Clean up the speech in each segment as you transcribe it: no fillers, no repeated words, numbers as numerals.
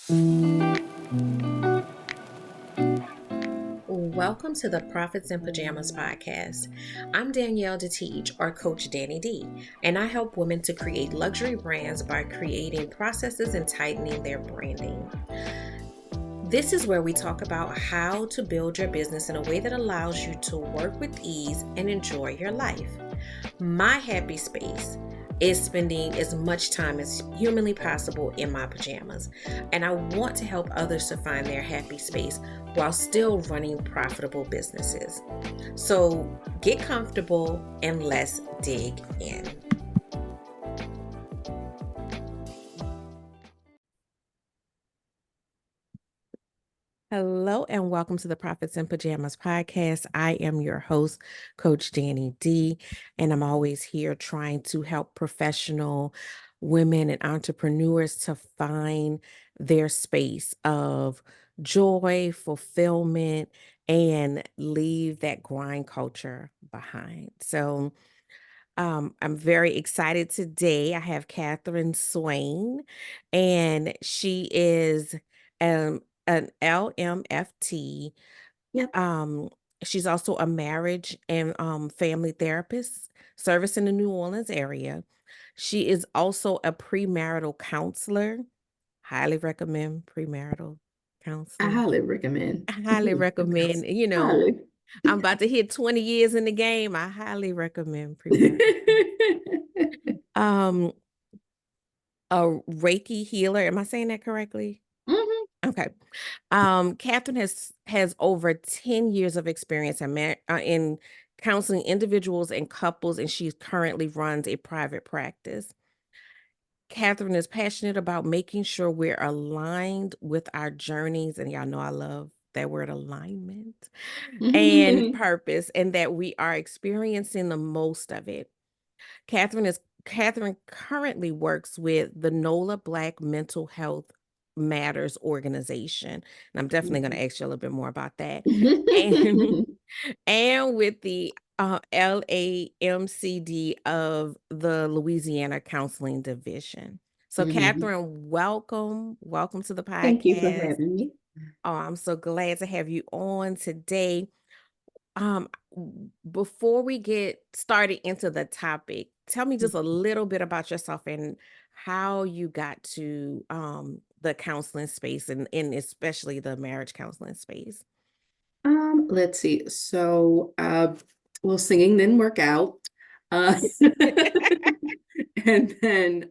Welcome to the Profits in Pajamas podcast. I'm Danielle D, or Coach Danni D, and I help women to create luxury brands by creating processes and tightening their branding. This is where we talk about how to build your business in a way that allows you to work with ease and enjoy your life. My happy space is spending as much time as humanly possible in my pajamas, and I want to help others to find their happy space while still running profitable businesses. So get comfortable and let's dig in. Hello and welcome to the Profits in Pajamas podcast. I am your host, Coach Danni D, and I'm always here trying to help professional women and entrepreneurs to find their space of joy, fulfillment, and leave that grind culture behind. So, I'm very excited today. I have Catherine Swain, and she is an LMFT. Yep. She's also a marriage and family therapist, service in the New Orleans area. She is also a premarital counselor. Highly recommend premarital I counseling. highly recommend. I highly recommend, Highly. I'm about to hit 20 years in the game. I highly recommend premarital. Um, a Reiki healer. Am I saying that correctly? Mhm. Okay. Catherine has over 10 years of experience in counseling individuals and couples, and she currently runs a private practice. Catherine is passionate about making sure we're aligned with our journeys, and y'all know I love that word alignment and purpose, and that we are experiencing the most of it. Catherine currently works with the NOLA Black Mental Health Matters organization, and I'm definitely going to ask you a little bit more about that. And and with the LAMCD of the Louisiana Counseling Division. So, Mhm. Catherine, welcome to the Thank you for podcast. having me. Oh, I'm so glad to have you on today. Before we get started into the topic, tell me just a little bit about yourself and how you got to the counseling space and especially the marriage counseling space. Let's see. Well, singing didn't work out. Uh, and then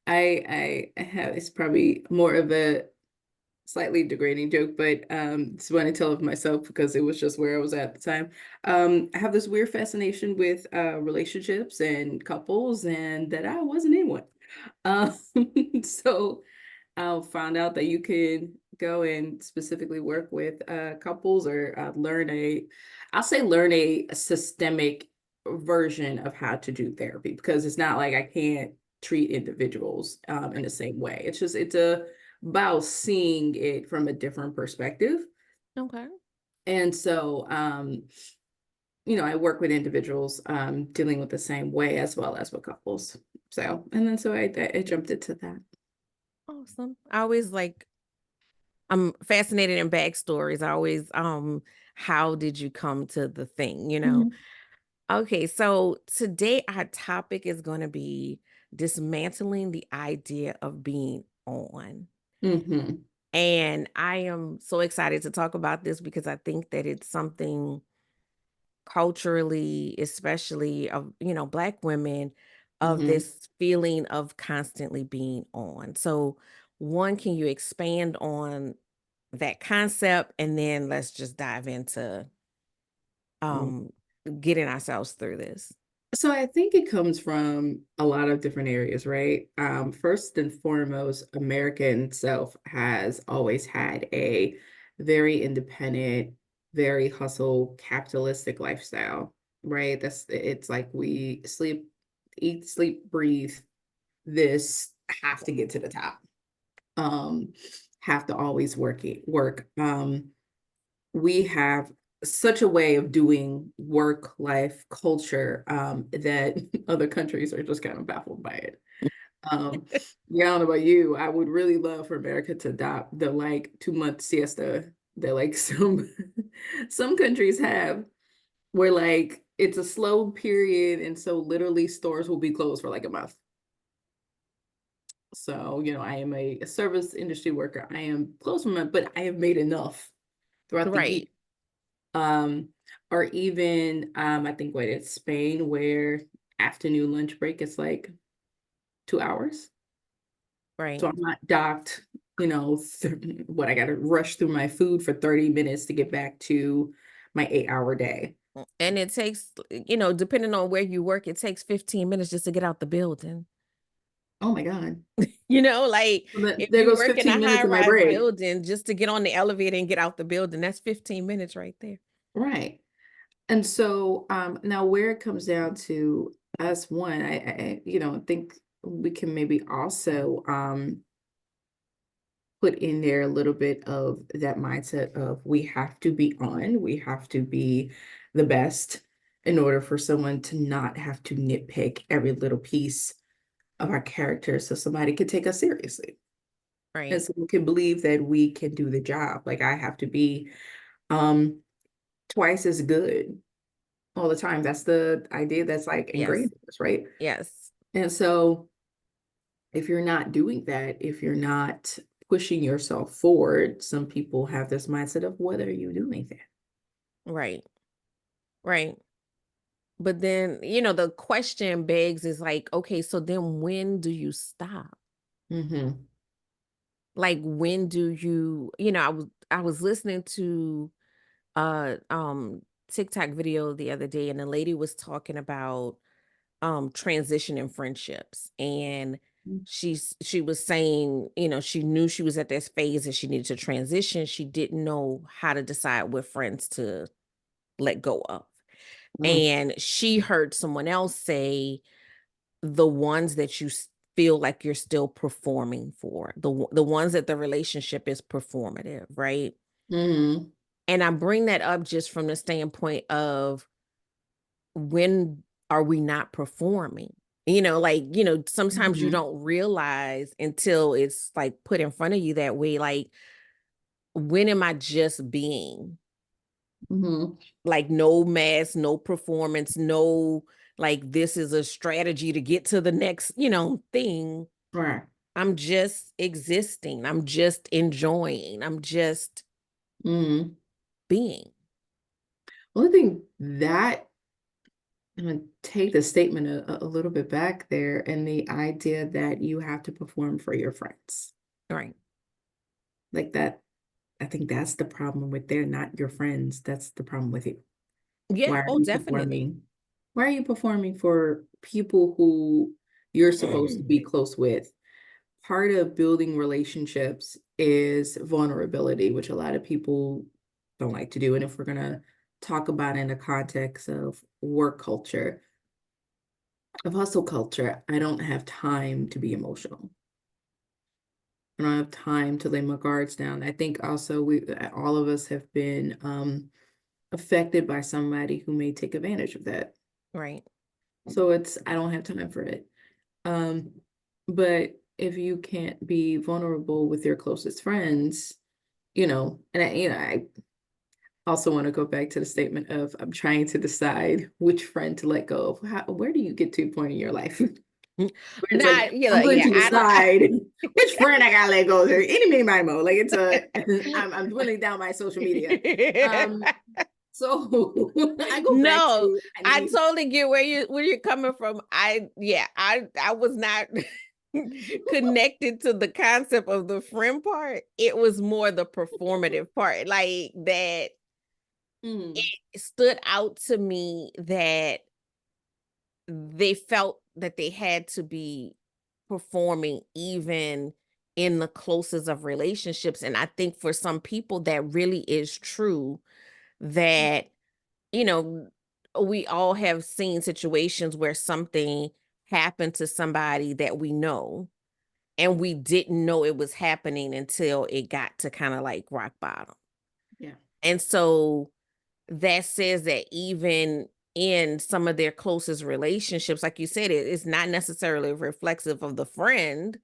I have it's probably more of a slightly degrading joke, but it's one I tell of myself because it was just where I was at the time. I have this weird fascination with relationships and couples, and that I wasn't in one. Um, so I found out that you can go and specifically work with couples or I'll say learn a systemic version of how to do therapy, because it's not like I can't treat individuals in the same way. About seeing it from a different perspective. Okay. And so, I work with individuals dealing with the same way as well as with couples. So I jumped into that. Awesome. I'm fascinated in backstories. How did you come to the thing? Mhm. Okay, so today our topic is going to be dismantling the idea of being on. Mhm. And I am so excited to talk about this because I think that it's something culturally, especially of, Black women, of Mhm. this feeling of constantly being on. So, one, can you expand on that concept? And then let's just dive into um getting ourselves through this. So I think it comes from a lot of different areas, right? First and foremost, America itself has always had a very independent, very hustle, capitalistic lifestyle, right? It's like we sleep, eat, sleep, breathe this, have to get to the top. Um, have to always work. We have such a way of doing work life culture that other countries are just kind of baffled by it. Um, yeah, I don't know about you. I would really love for America to adopt the like 2 month siesta that like some countries have, where like it's a slow period, and so literally stores will be closed for like a month. So, I am a service industry worker. I am close from it, but I have made enough throughout the year. Right, Um, or even I think what it's Spain, where afternoon lunch break is like 2 hours. right. So I'm not docked, what I gotta rush through my food for 30 minutes to get back to my 8 hour day. And it takes, depending on where you work, it takes 15 minutes just to get out the building. Oh my God. Like Well, if there you goes work in a 15 minutes high of my rise break. building, just to get on the elevator and get out the building, that's 15 minutes right there. Right. And so now where it comes down to us, one, think we can maybe also put in there a little bit of that mindset of we have to be on, we have to be the best in order for someone to not have to nitpick every little piece of our character so somebody can take us seriously. And Right. someone can believe that we can do the job. Like I have to be um twice as good all the time. That's the idea that's like Yes. ingrained in us, right? Yes. And so if you're not doing that, if you're not pushing yourself forward, some people have this mindset of what are you doing there? Right. Right. But then, the question begs is like, okay, so then when do you stop? Mm-hmm. Like when do you, I was listening to TikTok video the other day, and the lady was talking about transition in friendships, and she was saying, she knew she was at this phase and she needed to transition. She didn't know how to decide what friends to let go of. Mm-hmm. And she heard someone else say the ones that feel like you're still performing for, the ones that the relationship is performative, right? Mm-hmm. And I bring that up just from the standpoint of when are we not performing? Sometimes you Mm-hmm. don't realize until it's like put in front of you that way. Like, when am I just being? Mm-hmm. Like, no mask, no performance, no, like, this is a strategy to get to the next, thing. Right. I'm just existing. I'm just enjoying. I'm just Mm-hmm. being. Well, I think that I'm gonna take the statement a little bit back there, and the idea that you have to perform for your friends. Right. Like that, I think that's the problem with they're not your friends. That's the problem with you. Yeah. Why are Oh, you definitely. performing? Why are you performing for people who you're supposed to be close with? Part of building relationships is vulnerability, which a lot of people don't like to do. And if we're gonna talk about in the context of work culture, of hustle culture, I don't have time to be emotional. I don't have time to lay my guards down. I think also we all of us have been affected by somebody who may take advantage of that. Right. So I don't have time for it. Um, but if you can't be vulnerable with your closest friends, I also want to go back to the statement of I'm trying to decide which friend to let go of. Where do you get to a point in your life where it's like Not, yeah, I'm going yeah. to I don't. decide which friend I gotta let go of? Any, mini, mimo. Like it's a I'm dwindling down my social media. Um, so I go back No, to I I need. totally get where you're coming from. I was not connected to the concept of the friend part. It was more the performative part, like that. Mm, It stood out to me that they felt that they had to be performing even in the closest of relationships. And I think for some people that really is true, that you know, we all have seen situations where something happened to somebody that we know, and we didn't know it was happening until it got to kind of like rock bottom. yeah. And so that says that even in some of their closest relationships, like you said, it's not necessarily reflexive of the friend,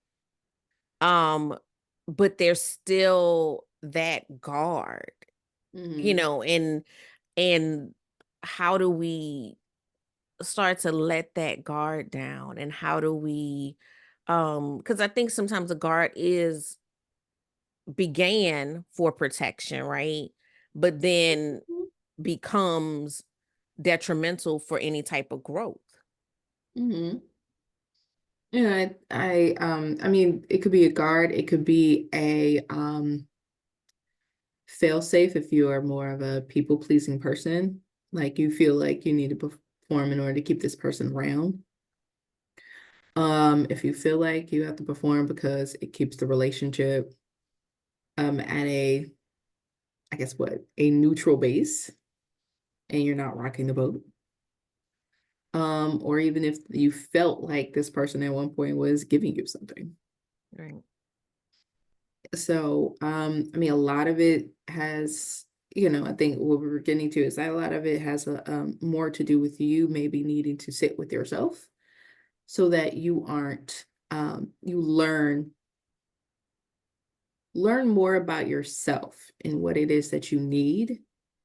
um, but there's still that guard, Mm-hmm. and how do we start to let that guard down, and how do we because I think sometimes the guard is began for protection, right? But then becomes detrimental for any type of growth. Mm-hmm. Yeah, I mean, it could be a guard, it could be a fail safe if you are more of a people pleasing person, like you feel like you need to perform in order to keep this person around. If you feel like you have to perform because it keeps the relationship at a, I guess what, a neutral base, and you're not rocking the boat. Or even if you felt like this person at one point was giving you something. Right. So, I mean, a lot of it has, I think what we were getting to is that a lot of it has more to do with you maybe needing to sit with yourself so that you aren't, you learn more about yourself and what it is that you need,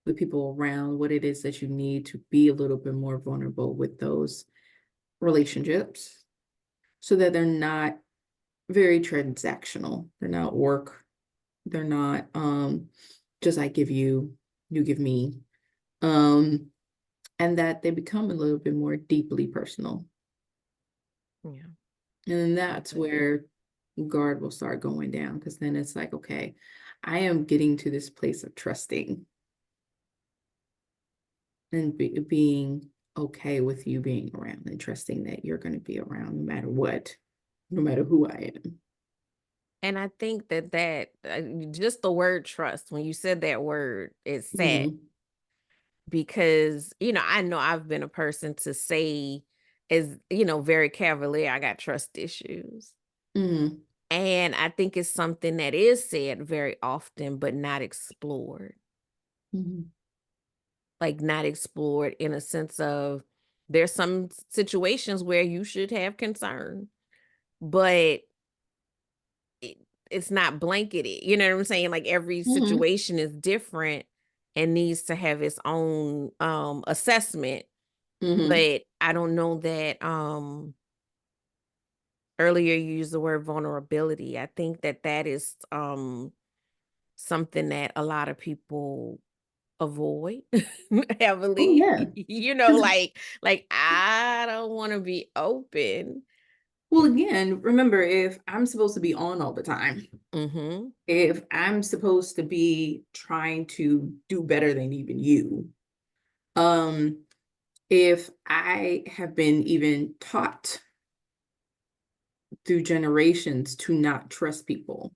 the people around, what it is that you need to be a little bit more vulnerable with those relationships so that they're not very transactional. They're not work. They're not just I give you, you give me. Um, and that they become a little bit more deeply personal. Yeah. And then that's Definitely. where guard will start going down because then it's like, okay, I am getting to this place of trusting and being okay with you being around and trusting that you're going to be around no matter what, no matter who I am. And I think just the word trust, when you said that word, it sad, Mm-hmm. because, I know I've been a person to say, very cavalier, I got trust issues. Mm-hmm. And I think it's something that is said very often, but not explored. Mm-hmm. Like, not explored in a sense of there's some situations where you should have concern, but it, it's not blanketed. You know what I'm saying? Like, every Mm-hmm. situation is different and needs to have its own assessment. Mm-hmm. But I don't know that earlier you used the word vulnerability. I think that is something that a lot of people avoid Oh heavily. yeah. Because Like I don't want to be open. well, again, remember, if I'm supposed to be on all the time, Mhm. if I'm supposed to be trying to do better than even you, um, if I have been even taught through generations to not trust people,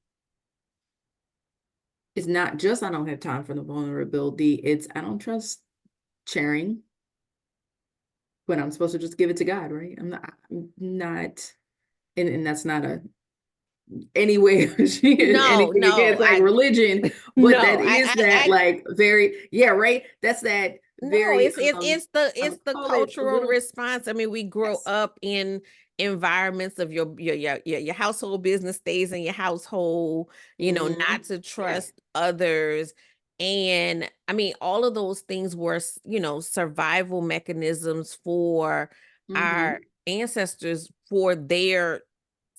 it's not just I don't have time for the vulnerability, it's I don't trust sharing, but I'm supposed to just give it to God, right? I'm not, and that's not a any way No, anything no, against like I religion, but that no, is that like very, yeah, right, that's that no, very I it's would the call it a cultural little, response. I mean, we grow yes. up in environments of your household business stays in your household, not Hmm. to Yeah. trust others. And I mean, all of those things were, survival mechanisms for our Hmm. ancestors for their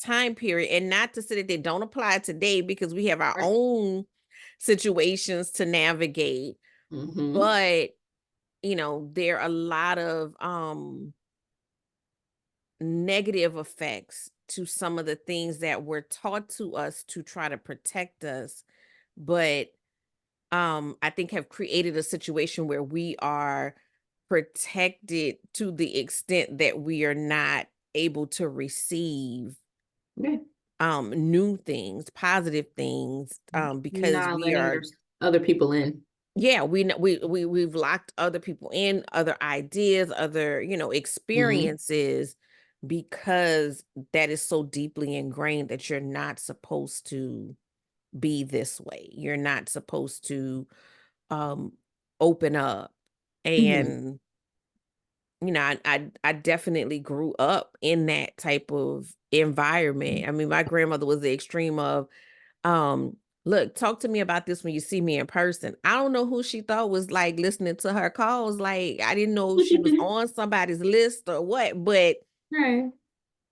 time period. And not to say that they don't apply today, because we have our Right. own situations to navigate. Hmm. But there are a lot of negative effects to some of the things that were taught to us to try to protect us, but I think have created a situation where we are protected to the extent that we are not able to receive Okay. new things, positive things, because Not we letting are. there's other people in. Yeah, we've locked other people in, other ideas, other, Hmm. experiences, because that is so deeply ingrained that you're not supposed to be this way. You're not supposed to um open up. Hmm. And I definitely grew up in that type of environment. I mean, my grandmother was the extreme of, um, look, talk to me about this when you see me in person. I don't know who she thought was like listening to her calls. Like, I didn't know if she was on somebody's list or what, but Right.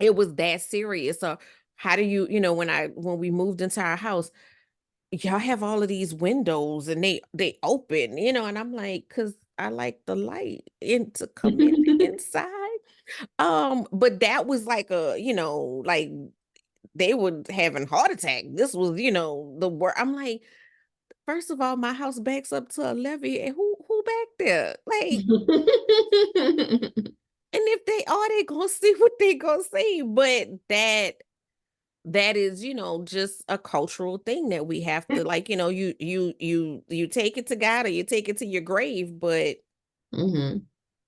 it was that serious. So how do when we moved into our house, y'all have all of these windows and they open, and I'm like, cause I like the light in to come in inside. But that was like like they were having heart attack. This was, the work. I'm like, first of all, my house backs up to a levee, and who back there? Like, and if they are, they gonna see what they gonna see. But that is, just a cultural thing that we have to, like, you take it to God or you take it to your grave, but Hmm.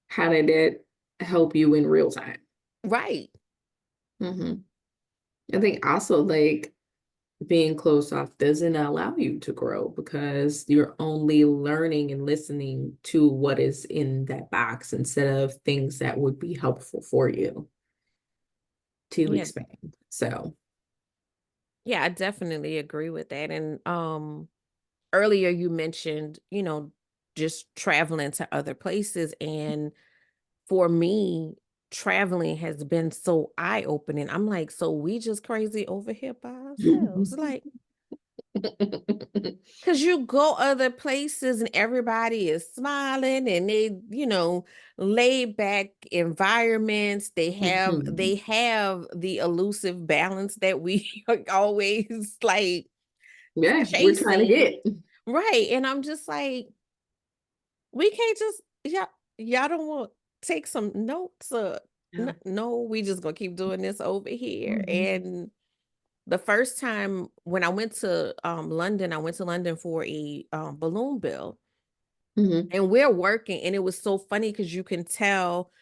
How did it help you in real time? right. Hmm. I think also like being closed off doesn't allow you to grow because you're only learning and listening to what is in that box instead of things that would be helpful for you to Yeah. expand. So, Yeah, I definitely agree with that. And earlier you mentioned, just traveling to other places. And for me, traveling has been so eye-opening. I'm like, so we just crazy over here by ourselves. Like, because you go other places and everybody is smiling and they, laid back environments. They Mhm. have the elusive balance that we are always like Yeah, we're trying to chasing. get. Right. And I'm just like, we can't just y'all don't want take some notes. Yeah. No, we just gonna keep doing this over here. Mhm. And the first time when I went to London, I went to London for a balloon bill, Mhm. and we're working, and it was so funny because you can tell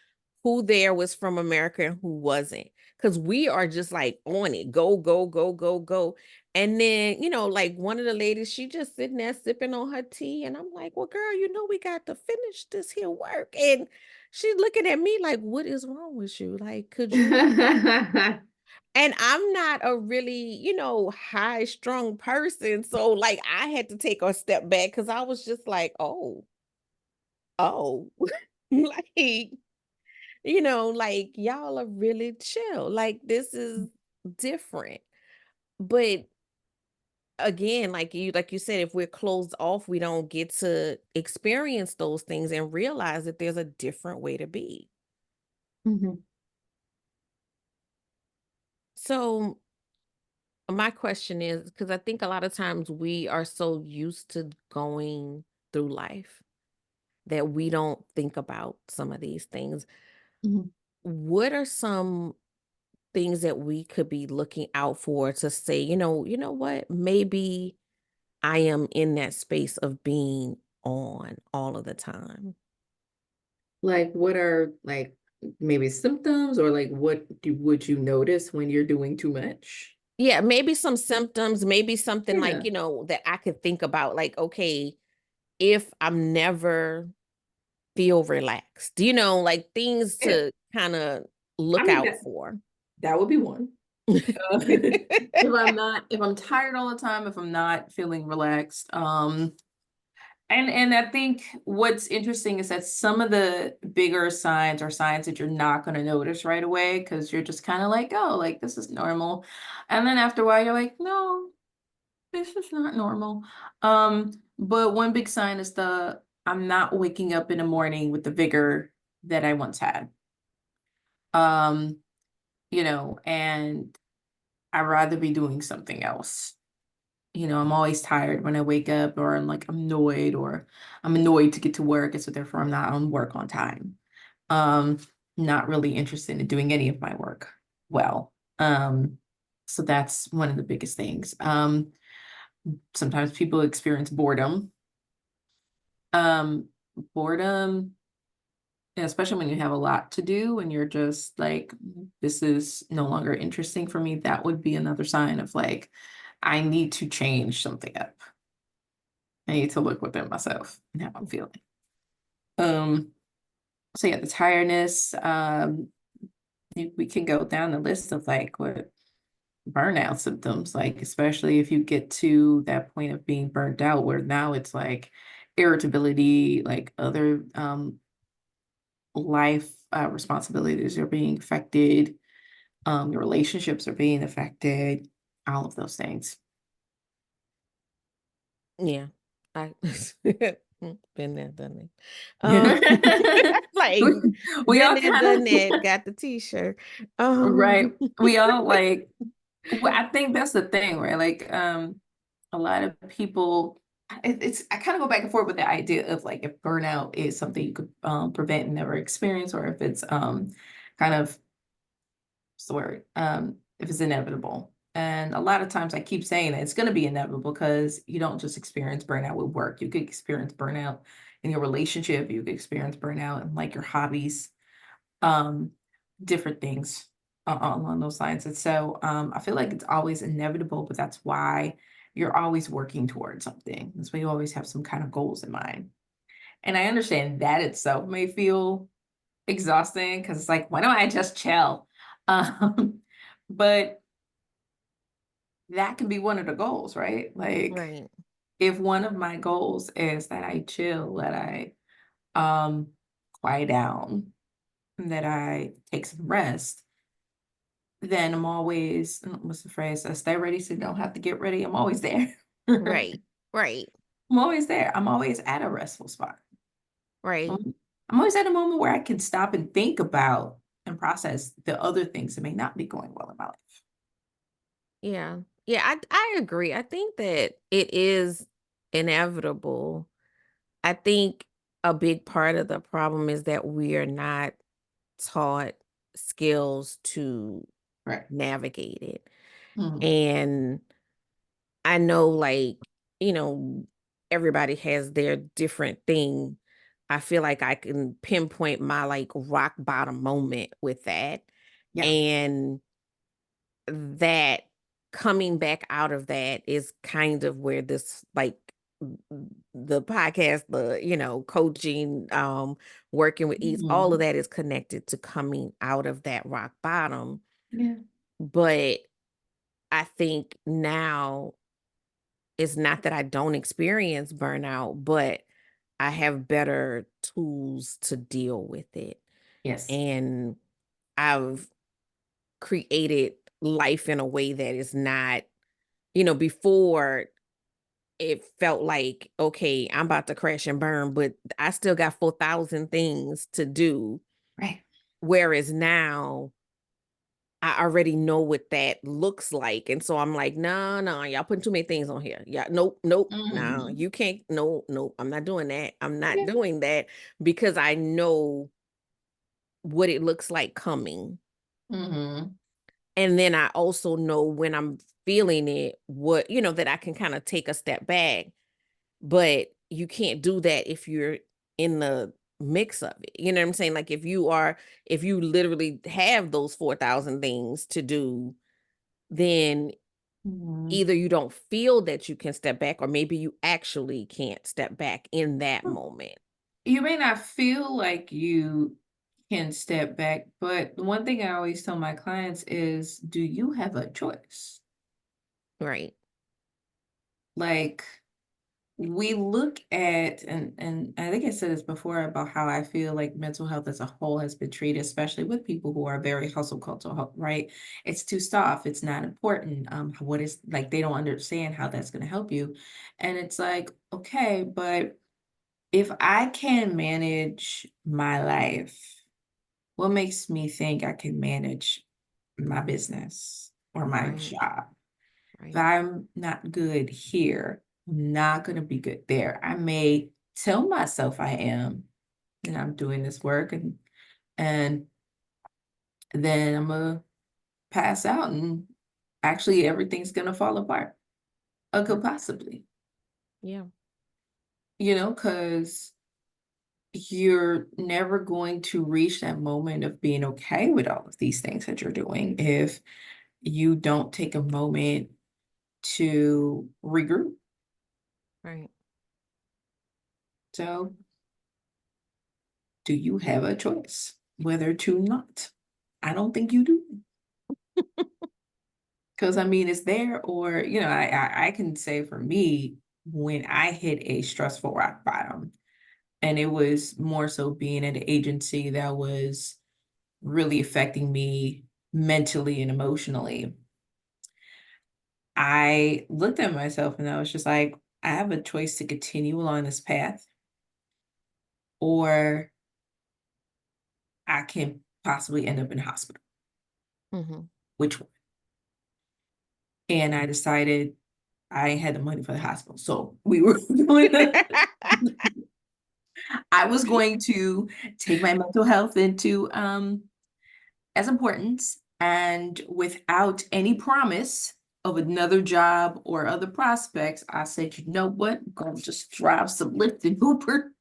who there was from America and who wasn't. Because we are just like on it, go, go, go, go, go. And then, like one of the ladies, she just sitting there sipping on her tea. And I'm like, well, girl, we got to finish this here work. And she's looking at me like, what is wrong with you? Like, could you? And I'm not a really, high strung person. So like I had to take a step back because I was just like, oh, like, like y'all are really chill. Like this is different. But again, like you said, if we're closed off, we don't get to experience those things and realize that there's a different way to be. Mhm. So my question is, because I think a lot of times we are so used to going through life that we don't think about some of these things. Mhm. What are some things that we could be looking out for to say, what? Maybe I am in that space of being on all of the time. Like, what are like maybe symptoms or like would you notice when you're doing too much? Yeah, maybe some symptoms, maybe something like, Yeah. that I could think about, like, okay, if I'm never feel relaxed, like things Yeah. to kind of I look mean out that for. that would be one. If I'm tired all the time, if I'm not feeling relaxed, and I think what's interesting is that some of the bigger signs are signs that you're not going to notice right away because you're just kind of like, oh, like this is normal, and then after a while you're like, no, this is not normal. But one big sign is the I'm not waking up in the morning with the vigor that I once had. Um, and I'd rather be doing something else. I'm always tired when I wake up, or I'm annoyed, or I'm annoyed to get to work, and so therefore I'm not on work on time. Um, Not really interested in doing any of my work well. So that's one of the biggest things. Sometimes people experience boredom. Um, Boredom, and especially when you have a lot to do and you're just like, this is no longer interesting for me, that would be another sign of like, I need to change something up. I need to look within myself and how I'm feeling. Um, So yeah, the tiredness, we can go down the list of like what burnout symptoms, like especially if you get to that point of being burnt out, where now it's like irritability, like other life responsibilities are being affected, your relationships are being affected, all of those things. Yeah. I been there, done that. Like, we, we been all there, kind done of that, got the t-shirt. right. We all like, well, I think that's the thing, right? Like, a lot of people, it's I kind of go back and forth with the idea of like if burnout is something you could prevent and never experience, or if it's kind of what's the word? If it's inevitable. And a lot of times I keep saying that it's going to be inevitable because you don't just experience burnout with work. You could experience burnout in your relationship. You could experience burnout in like your hobbies, um, different things along those lines. And so I feel like it's always inevitable, but that's why you're always working towards something. That's why you always have some kind of goals in mind. And I understand that itself may feel exhausting because it's like, why don't I just chill? Um, but that can be one of the goals, right? Like Right, if one of my goals is that I chill, that I um quiet down, that I take some rest, then I'm always, what's the phrase? I stay ready so you don't have to get ready. I'm always there. I'm right, right, always there. I'm always at a restful spot. right. I'm always at a moment where I can stop and think about and process the other things that may not be going well in my life. Yeah. Yeah, I agree. I think that it is inevitable. I think a big part of the problem is that we are not taught skills to Right. navigate it. Mhm. And I know, like, you know, everybody has their different thing. I feel like I can pinpoint my like rock bottom moment with that. Yeah. And that coming back out of that is kind of where this like the podcast, the coaching, working with eats, all of Mhm. that is connected to coming out of that rock bottom. Yeah. But I think now it's not that I don't experience burnout, but I have better tools to deal with it. Yes. And I've created life in a way that is not, before it felt like, okay, I'm about to crash and burn, but I still got 4,000 things to do. Right. Whereas now I already know what that looks like. And so I'm like, no, no, y'all putting too many things on here. Yeah, nope, nope. No, Mhm. you can't. No, nope. I'm not doing that. I'm not Yeah. doing that because I know what it looks like coming. Mhm. And then I also know when I'm feeling it, that I can kind of take a step back. But you can't do that if you're in the mix of it. You know what I'm saying? Like if you literally have those 4,000 things to do, then Mhm. either you don't feel that you can step back or maybe you actually can't step back in that Hmm. moment. You may not feel like you can step back, but the one thing I always tell my clients is, do you have a choice? Right. Like we look at, and I think I said this before about how I feel like mental health as a whole has been treated, especially with people who are very hustle culture, right? It's too soft, it's not important. What is like they don't understand how that's going to help you. And it's like, okay, but if I can manage my life, what makes me think I can manage my business or my Right. job? If Right. I'm not good here, I'm not going to be good there. I may tell myself I am, and I'm doing this work, and then I'm gonna pass out, and actually everything's gonna fall apart. Or Right. could possibly, Yeah. because you're never going to reach that moment of being okay with all of these things that you're doing if you don't take a moment to regroup. Right. So do you have a choice whether to not? I don't think you do. Because I mean, it's there, or I can say for me, when I hit a stressful rock bottom, and it was more so being at an agency that was really affecting me mentally and emotionally, I looked at myself and I was just like, I have a choice to continue along this path, or I can possibly end up in the hospital. Mhm. Which one? And I decided I had the money for the hospital. So we were going to, I was going to take my mental health into as importance, and without any promise of another job or other prospects, I said, you know what? I'm gonna just drive some Lyft and Uber.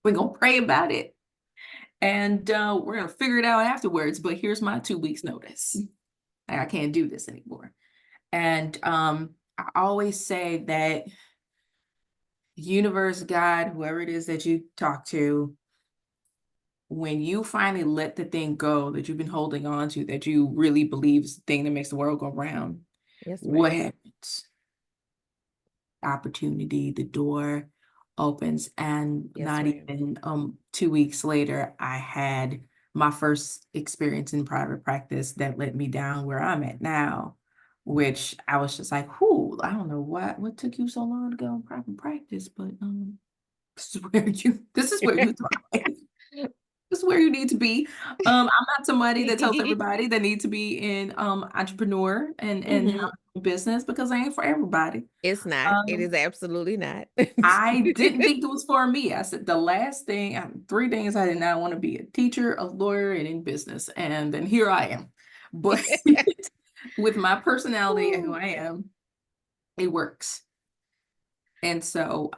We're gonna pray about it. And we're gonna figure it out afterwards. But here's my 2 weeks notice. I can't do this anymore. And I always say that universe, God, whoever it is that you talk to, when you finally let the thing go that you've been holding on to, that you really believe is the thing that makes the world go round, Yes, what ma'am. happens? Opportunity, the door opens, and Yes, not ma'am. even 2 weeks later, I had my first experience in private practice that led me down where I'm at now, which I was just like, whoo, I don't know what took you so long to go in private practice, but this is where you thrive. This is where you need to be. I'm not somebody that tells everybody they need to be in entrepreneur and have Mhm. a business, because I ain't for everybody. It's not. It Um, is absolutely not. I didn't think it was for me. I said the last thing, 3 things I did not want to be: a teacher, a lawyer, and in business. And then here I am. But with my personality and who Ooh. I am, it works. And so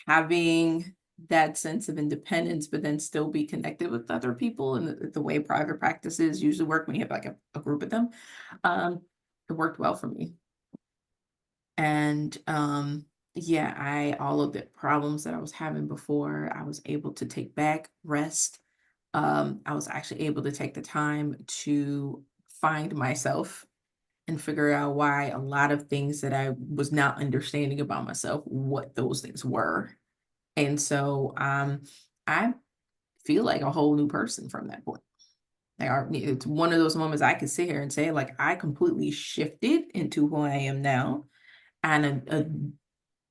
having that sense of independence, but then still be connected with other people, and the way private practices usually work when you have like a group of them, it worked well for me. And yeah, all of the problems that I was having before, I was able to take back, rest. I was actually able to take the time to find myself and figure out why a lot of things that I was not understanding about myself, what those things were. And so I feel like a whole new person from that point. It's one of those moments I could sit here and say, like, I completely shifted into who I am now, and a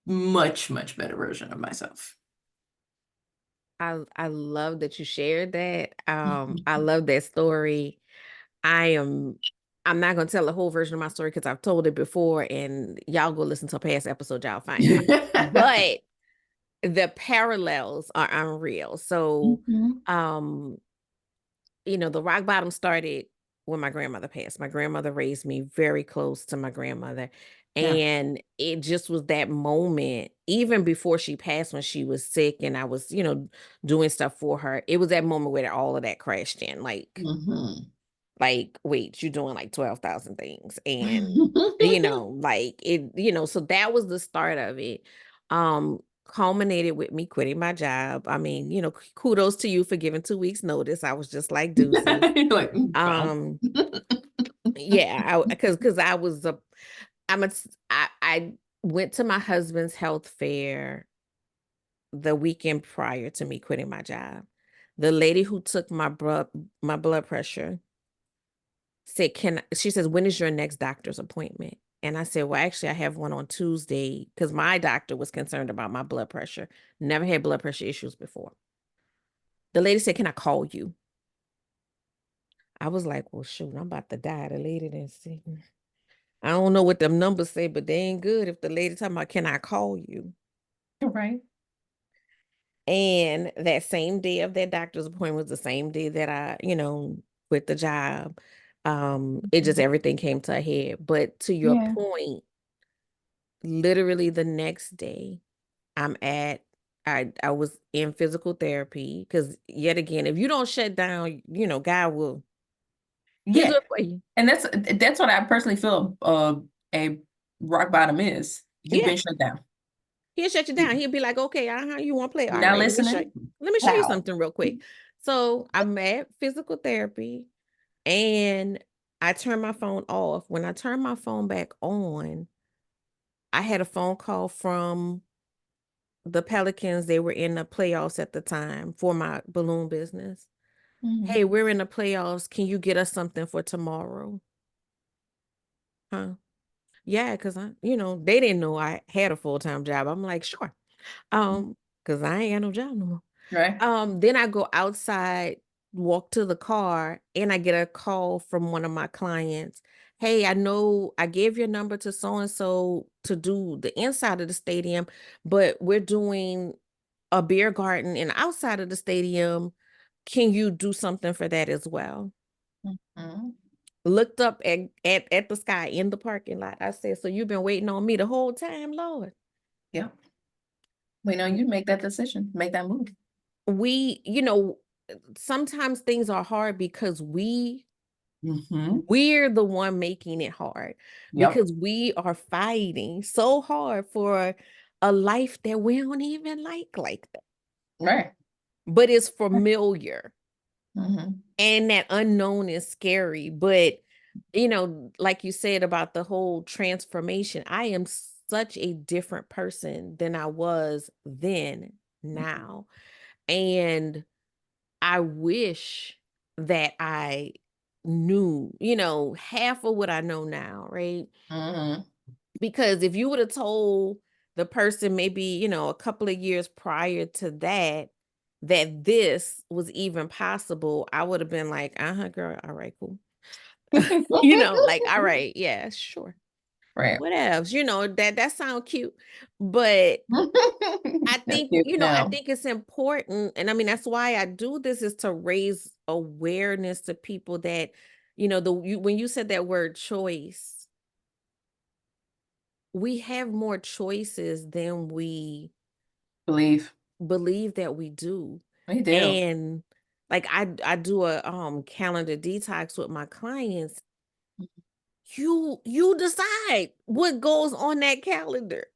much, much better version of myself. I love that you shared that. I love that story. I am I'm not gonna tell the whole version of my story because I've told it before, and y'all go listen to a past episode, y'all find it. But the parallels are unreal. So, Mhm. um, the rock bottom started when my grandmother passed. My grandmother raised me very close to my grandmother. Yeah. And it just was that moment, even before she passed, when she was sick and I was, doing stuff for her. It was that moment where all of that crashed in. Mhm. Like, wait, you're doing like 12,000 things. And, like it, so that was the start of it. Culminated with me quitting my job. I mean, kudos to you for giving 2 weeks notice. I was just like deuces. You're like, well. Um, yeah, because I was I'm a, I went to my husband's health fair the weekend prior to me quitting my job. The lady who took my blood pressure said, she says, when is your next doctor's appointment? And I said, well, actually, I have one on Tuesday, because my doctor was concerned about my blood pressure. Never had blood pressure issues before. The lady said, can I call you? I was like, well, shoot, I'm about to die. The lady didn't see. I don't know what them numbers say, but they ain't good if the lady talking about, can I call you? Right. And that same day of that doctor's appointment was the same day that I, quit the job. It just, Mhm. everything came to a head. But to your Yeah. point, literally the next day, I'm at I was in physical therapy, because yet again, if you don't shut down, God will, he'll Yeah. do it for you. And that's what I personally feel a rock bottom is. You've Yeah. been shut down. He'll shut you down. He'll be like, okay, you want to play? You're All not right, listening? let me show you Wow. something real quick. So I'm at physical therapy and I turn my phone off. When I turn my phone back on, I had a phone call from the Pelicans. They were in the playoffs at the time for my balloon business. Hey, Mhm. we're in the playoffs. Can you get us something for tomorrow? Huh? Yeah, because they didn't know I had a full-time job. I'm like, sure. Because I ain't got no job no more. Right. Then I go outside, walk to the car, and I get a call from one of my clients. Hey, I know I gave your number to so and so to do the inside of the stadium, but we're doing a beer garden and outside of the stadium. Can you do something for that as well? Mhm. Looked up at the sky in the parking lot. I said, so you've been waiting on me the whole time, Lord. Yeah. We know you make that decision, make that move. We, sometimes things are hard because Hmm. we're the one making it hard Yep. because we are fighting so hard for a life that we don't even like that. Right. But it's familiar Hmm. and that unknown is scary. But like you said about the whole transformation, I am such a different person than I was then now. And I wish that I knew, half of what I know now, right? Hmm. Because if you would have told the person maybe, a couple of years prior to that, that this was even possible, I would have been like, uh-huh, girl, all right, cool. Like, all right, yeah, sure. Right. What else? That sounds cute. But I That's think, cute I now. think it's important. And I mean, that's why I do this is to raise awareness to people that, when you said that word choice, we have more choices than we Believe. believe that we do. We do. And like I do a calendar detox with my clients. You decide what goes on that calendar.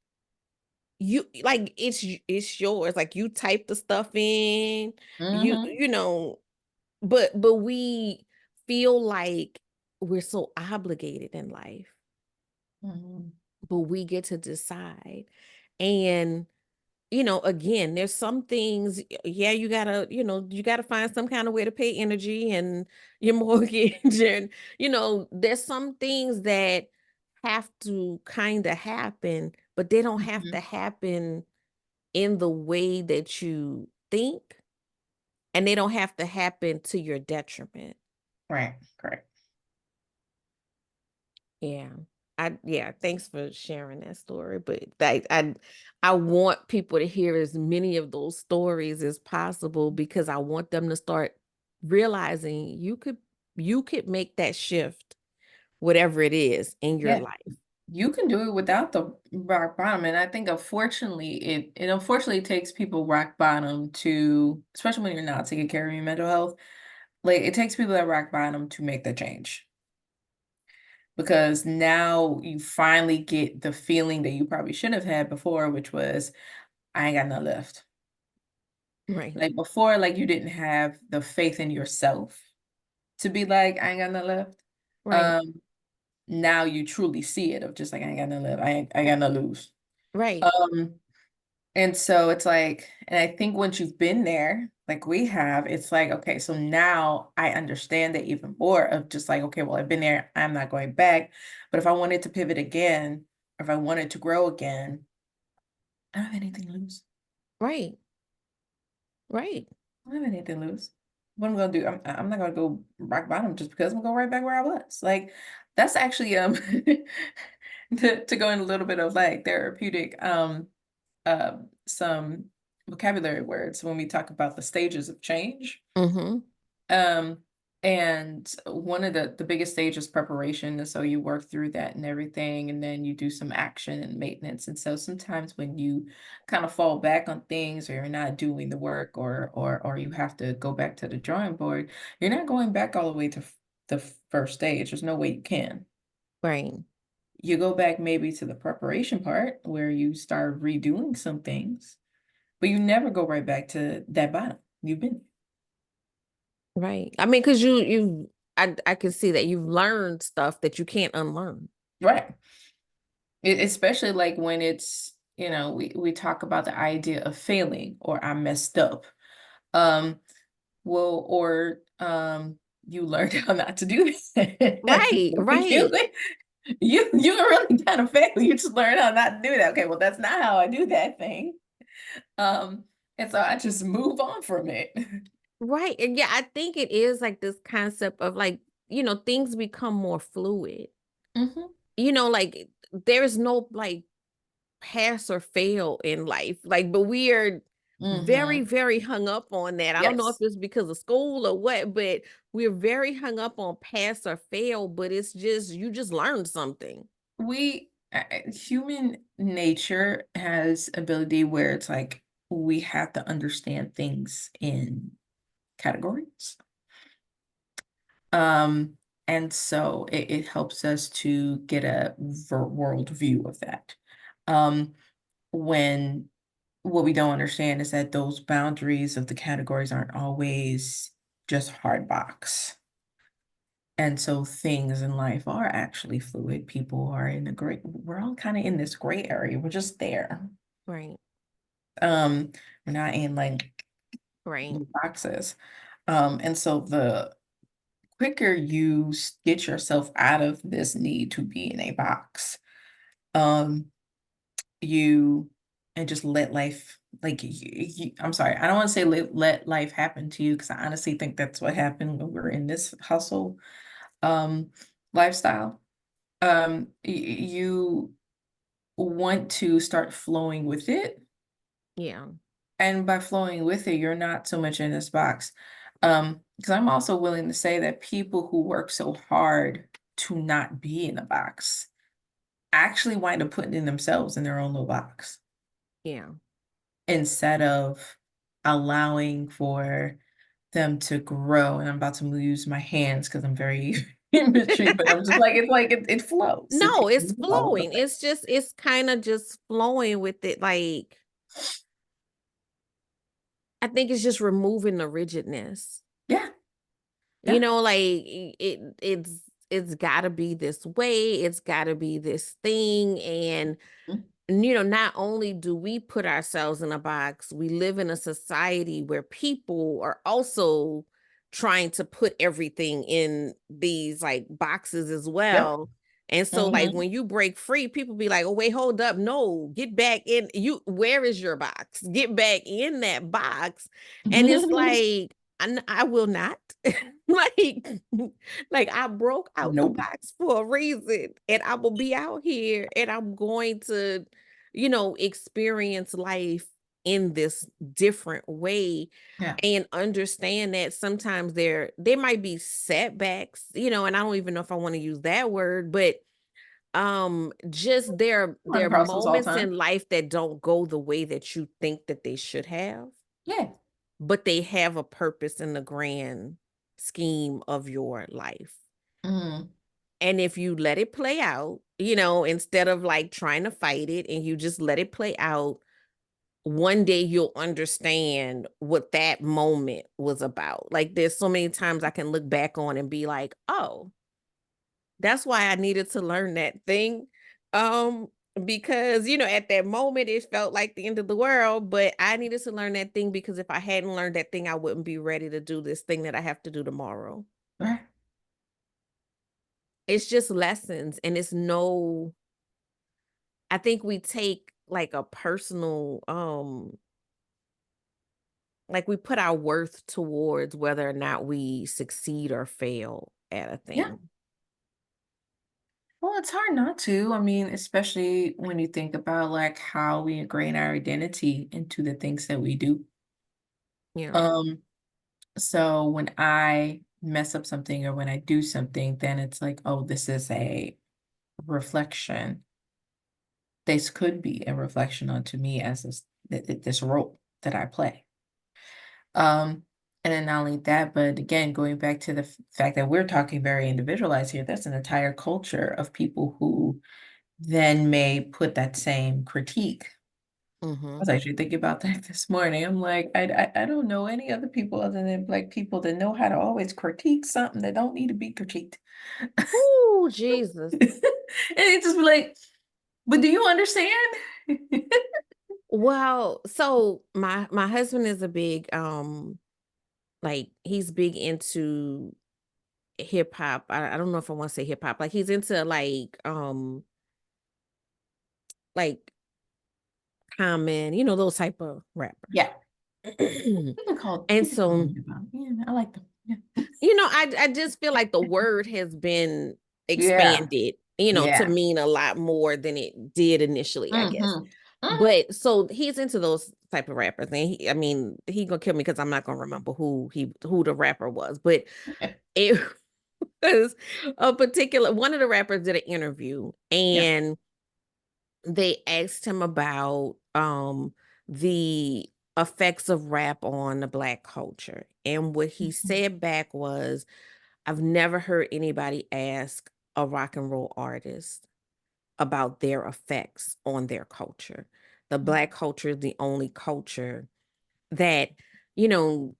You like it's yours. Like you type the stuff in, you Hmm. you know, but we feel like we're so obligated in life, Hmm. but we get to decide. And again, there's some things, yeah, you gotta find some kind of way to pay energy and your mortgage. And there's some things that have to kind of happen, but they don't have Hmm. to happen in the way that you think, and they don't have to happen to your detriment. Right. Correct. Yeah. Thanks for sharing that story. But I want people to hear as many of those stories as possible because I want them to start realizing you could make that shift, whatever it is in your Yeah. life. You can do it without the rock bottom. And I think unfortunately it unfortunately takes people rock bottom to, especially when you're not taking care of your mental health, like it takes people that rock bottom to make the change. Because now you finally get the feeling that you probably should have had before, which was, I ain't got nothing left. Right. Like before, like you didn't have the faith in yourself to be like, I ain't got nothing left. Right. Um, Now you truly see it of just like, I ain't got nothing left. I got nothing to lose. Right. Um, and so it's like, and I think once you've been there, like we have, it's like, okay, so now I understand that even more of just like, okay, well, I've been there, I'm not going back. But if I wanted to pivot again, or if I wanted to grow again, I don't have anything to lose. Right. Right. I don't have anything to lose. What I'm gonna do, I'm not gonna go rock bottom just because I'm gonna go right back where I was. Like that's actually to go in a little bit of like therapeutic uh some vocabulary words when we talk about the stages of change. Mm-hmm. Um, and one of the biggest stages preparation, and so you work through that and everything, and then you do some action and maintenance. And so sometimes when you kind of fall back on things, or you're not doing the work, or you have to go back to the drawing board, you're not going back all the way to the first stage. There's no way you can. Right. You go back maybe to the preparation part where you start redoing some things, but you never go right back to that bottom. You've been Right. I mean, because I can see that you've learned stuff that you can't unlearn. right. Especially like when it's, we talk about the idea of failing or I messed up. Um, well, or you learned how not to do that. Right, you, right, you really kind of fail. You just learn how not to do that. Okay, well, that's not how I do that thing. Um, and so I just move on from it. right. And yeah, I think it is like this concept of like, things become more fluid. Hmm. Like there's no like pass or fail in life. Like, but we are very, Hmm. very hung up on that. I don't know if Yes. it's because of school or what, but we're very hung up on pass or fail, but it's just you just learned something. Human nature has ability where it's like we have to understand things in categories. Um, and so it helps us to get a world view of that. Um, when what we don't understand is that those boundaries of the categories aren't always just hard box. And so things in life are actually fluid. People are in a gray, we're all kind of in this gray area. We're just there. Right, Um, we're not in like right. boxes. And so the quicker you get yourself out of this need to be in a box, um, you and just let life like I'm sorry, I don't want to say let life happen to you because I honestly think that's what happened when we're in this hustle um lifestyle. You want to start flowing with it, Yeah, and by flowing with it you're not so much in this box. Because I'm also willing to say that people who work so hard to not be in a box actually wind up putting in themselves in their own little box yeah. instead of allowing for them to grow. And I'm about to use my hands because I'm very imagery, but I'm just like it flows. It No, takes it's you all over the flowing. place. It's kind of just flowing with it. Like, I think it's just removing the rigidness. Yeah, yeah. Like it's got to be this way, it's got to be this thing. And Mhm. not only do we put ourselves in a box, we live in a society where people are also trying to put everything in these like boxes as Yep. well. And so like Hmm. when you break free, people be like, "Oh, wait, hold up. No, get back in. Where is your box? Get back in that box." And it's like, I will not. like like I broke out the Nope. box for a reason, and I will be out here and I'm going to experience life in this different way Yeah. and understand that sometimes there might be setbacks, and I don't even know if I want to use that word, but just there Run are across those all the moments time. in life that don't go the way that you think that they should have, Yeah. but they have a purpose in the grand scheme of your life. Hmm. And if you let it play out, instead of like trying to fight it and you just let it play out, one day you'll understand what that moment was about. Like there's so many times I can look back on and be like, "Oh, that's why I needed to learn that thing." Um because at that moment it felt like the end of the world, but I needed to learn that thing because if I hadn't learned that thing, I wouldn't be ready to do this thing that I have to do tomorrow. Right. It's just lessons, and it's no I think we take like a personal like we put our worth towards whether or not we succeed or fail at a Yeah. thing. Well, it's hard not to. I mean, especially when you think about like how we ingrain our identity into the things that we do. Yeah. Um, so when I mess up something or when I do something, then it's like, oh, this is a reflection. This could be a reflection onto me as this role that I play. Um, And then not only that, but again, going back to the fact that we're talking very individualized here, that's an entire culture of people who then may put that same critique. I Mm-hmm. was actually thinking about that this morning. I'm like, I don't know any other people other than Black people that know how to always critique something that don't need to be critiqued. Oh, Jesus. And it just be like, but do you understand? Well, so my husband is a big like he's big into hip hop. I don't know if I want to say hip hop. Like he's into like Common, those type of rappers. Yeah. People call And people call so, them hip hop. Yeah, I like them. Yeah. I just feel like the word has been Yeah. expanded, to Yeah. mean a lot more than it did initially, I guess. Mm-hmm. But so he's into those type of rappers, and he gonna kill me because I'm not gonna remember who the rapper was, but it was a particular one of the rappers did an interview, Yeah. and they asked him about the effects of rap on the Black culture, and what he said back was, I've never heard anybody ask a rock and roll artist about their effects on their culture. The Black culture is the only culture that, you know,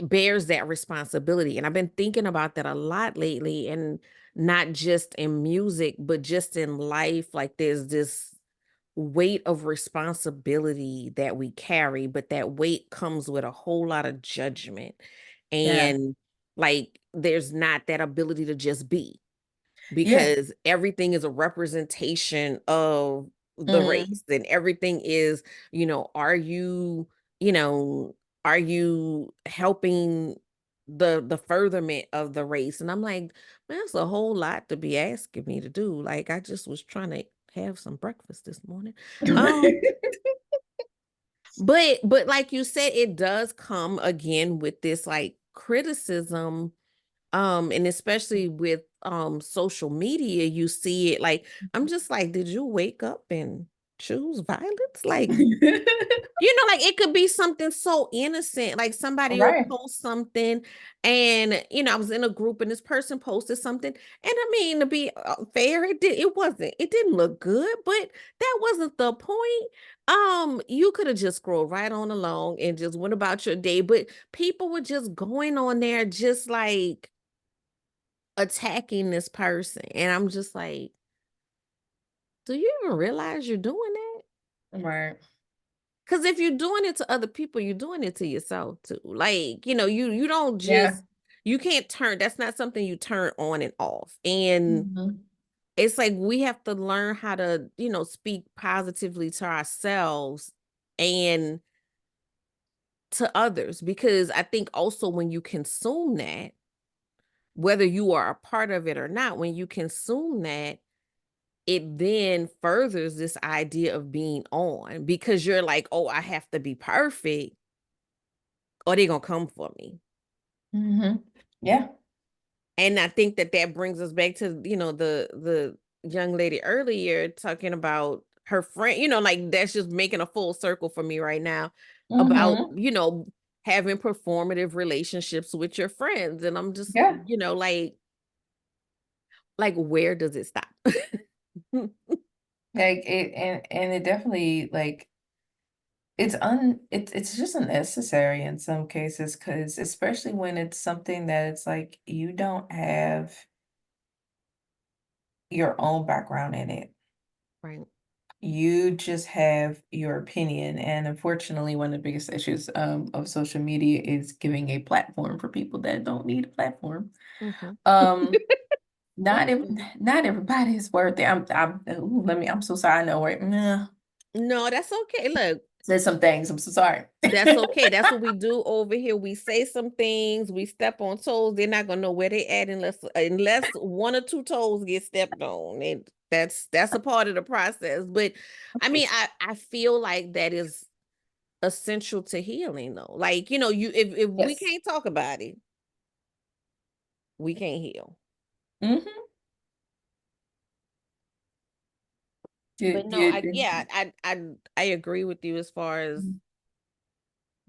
bears that responsibility. And I've been thinking about that a lot lately, and not just in music, but just in life. Like there's this weight of responsibility that we carry, but that weight comes with a whole lot of judgment. Yeah. And like there's not that ability to just be, Yeah. because everything is a representation of the Mm, race, and everything is, are you, you know, are you helping the furtherment of the race? And I'm like, man, that's a whole lot to be asking me to do. Like I just was trying to have some breakfast this morning. Um, but like you said, it does come again with this like criticism, and especially with social media, you see it. Like I'm just like, did you wake up and choose violence? Like, like it could be something so innocent, like somebody will Right. post something, and I was in a group and this person posted something, and I mean, to be fair, it didn't look good, but that wasn't the point. You could have just scrolled right on along and just went about your day, but people were just going on there just like attacking this person, and I'm just like, do you even realize you're doing that? Right. Because if you're doing it to other people, you're doing it to yourself too. Like, you don't Yeah. just, you can't turn, that's not something you turn on and off. And Mhm. it's like we have to learn how to, speak positively to ourselves and to others. Because I think also when you consume that, whether you are a part of it or not, when you consume that, it then furthers this idea of being on, because you're like, oh, I have to be perfect or they're gonna come for me. Mhm. Yeah. And I think that that brings us back to, the young lady earlier talking about her friend, like that's just making a full circle for me right now about, Mhm. having performative relationships with your friends. And I'm just, Yeah. like where does it stop? Like it, and it definitely like it's just unnecessary in some cases, because especially when it's something that it's like you don't have your own background in it. Right. You just have your opinion. And unfortunately, one of the biggest issues of social media is giving a platform for people that don't need a platform. Hmm. Um, not everybody is worth it. Ooh, I'm so sorry. I know, right? Nah, No, that's okay. Look, said some things. I'm so sorry. that's okay. That's what we do over here. We say some things, we step on toes. They're not gonna know where they at unless one or two toes get stepped on. And that's a part of the process. But I mean, I feel like that is essential to healing though. Like, if we Yes. can't talk about it, we can't heal. Hmm. But Did, no, did, I agree with you as far as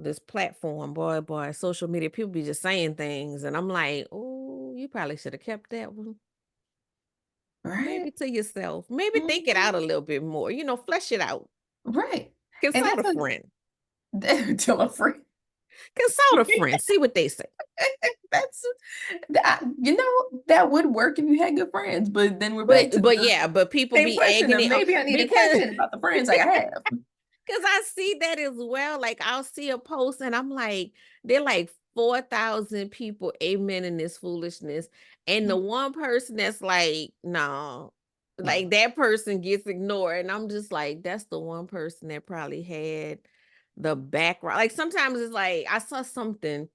this platform, boy, social media, people be just saying things, and I'm like, oh, you probably should have kept that one. Right. Maybe to yourself. Maybe think it out a Mhm. little bit more. Flesh it out. Right. And Consult a friend. tell a friend. Consult a friend. See what they say. That's that would work if you had good friends, but then we're back to But the yeah, but people same be question egging of it on maybe I need because attention about the friends like I have. because I see that as well. Like I'll see a post and I'm like, they're like 4,000 people amen in this foolishness. And the one person that's like, no, like that person gets ignored. And I'm just like, that's the one person that probably had the background. Like sometimes it's like I saw something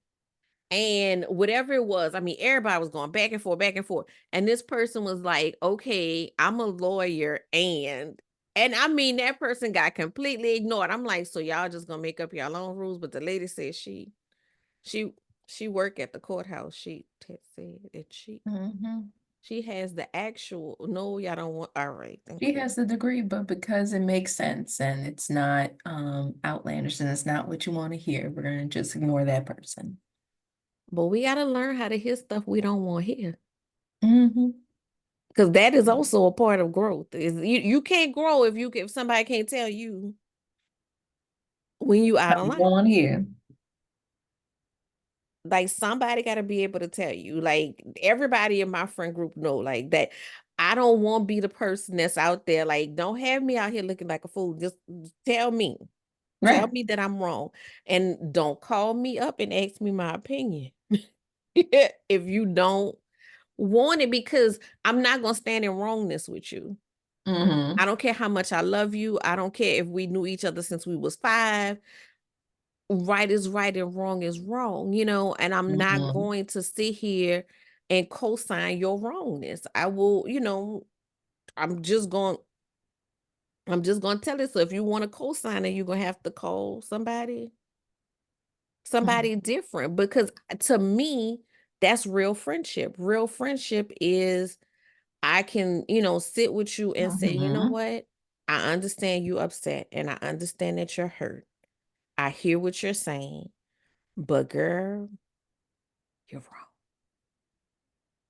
and whatever it was, I mean, everybody was going back and forth, back and forth. And this person was like, okay, I'm a lawyer. And I mean, that person got completely ignored. I'm like, so y'all just gonna make up your own rules. But the lady said she, she worked at the courthouse. She said that she has the actual, no, y'all don't want, all right, thank She you. has the degree, but because it makes sense and it's not outlandish and it's not what you want to hear, we're gonna just ignore that person. But we got to learn how to hear stuff we don't want to hear. Mm-hmm. Because that is also a part of growth. Is you can't grow if somebody can't tell you when you out of You line. don't want to hear. Like somebody got to be able to tell you. Like everybody in my friend group know like that. I don't want to be the person that's out there. Like don't have me out here looking like a fool. Just tell me. Tell Right. me that I'm wrong. And don't call me up and ask me my opinion. If you don't want it, because I'm not going to stand in wrongness with you. Mm-hmm. I don't care how much I love you. I don't care if we knew each other since we was 5. Right is right and wrong is wrong, and I'm not Mm-hmm. going to sit here and co-sign your wrongness. I will, I'm just going I'm just going to tell it. So if you want to co-sign it, you're going to have to call somebody different, because to me, that's real friendship. Real friendship is I can, sit with you and say, you know Mm-hmm. what? I understand you upset and I understand that you're hurt. I hear what you're saying, but girl, you're wrong.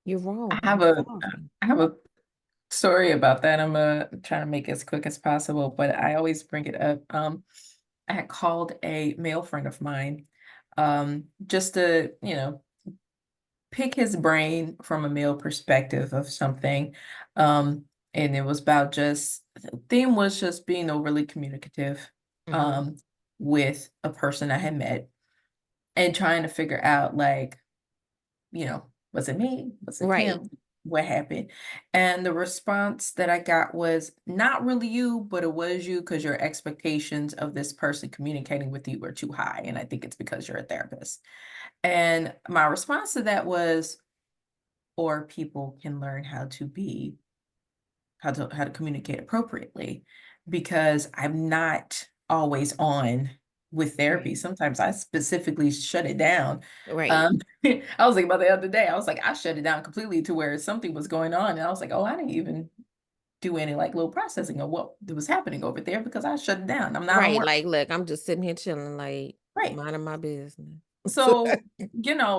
You're wrong. I have I'm a sorry. I have a story about that. I'm trying to make it as quick as possible, but I always bring it up. I had called a male friend of mine, just to, pick his brain from a male perspective of something. And it was about the theme was just being overly communicative, Mm-hmm. um, with a person I had met and trying to figure out like, was it me? Was it Right. him? What happened? And the response that I got was not really you, but it was you because your expectations of this person communicating with you were too high. And I think it's because you're a therapist. And my response to that was, or people can learn how to communicate appropriately, because I'm not always on with therapy. Right. Sometimes I specifically shut it down. Right. Um, I was thinking about the other day. I was like, I shut it down completely to where something was going on, and I was like, oh, I didn't even do any like little processing of what was happening over there because I shut it down. I'm not on Right. work. Like, look, I'm just sitting here chilling, like Right. minding my business. So,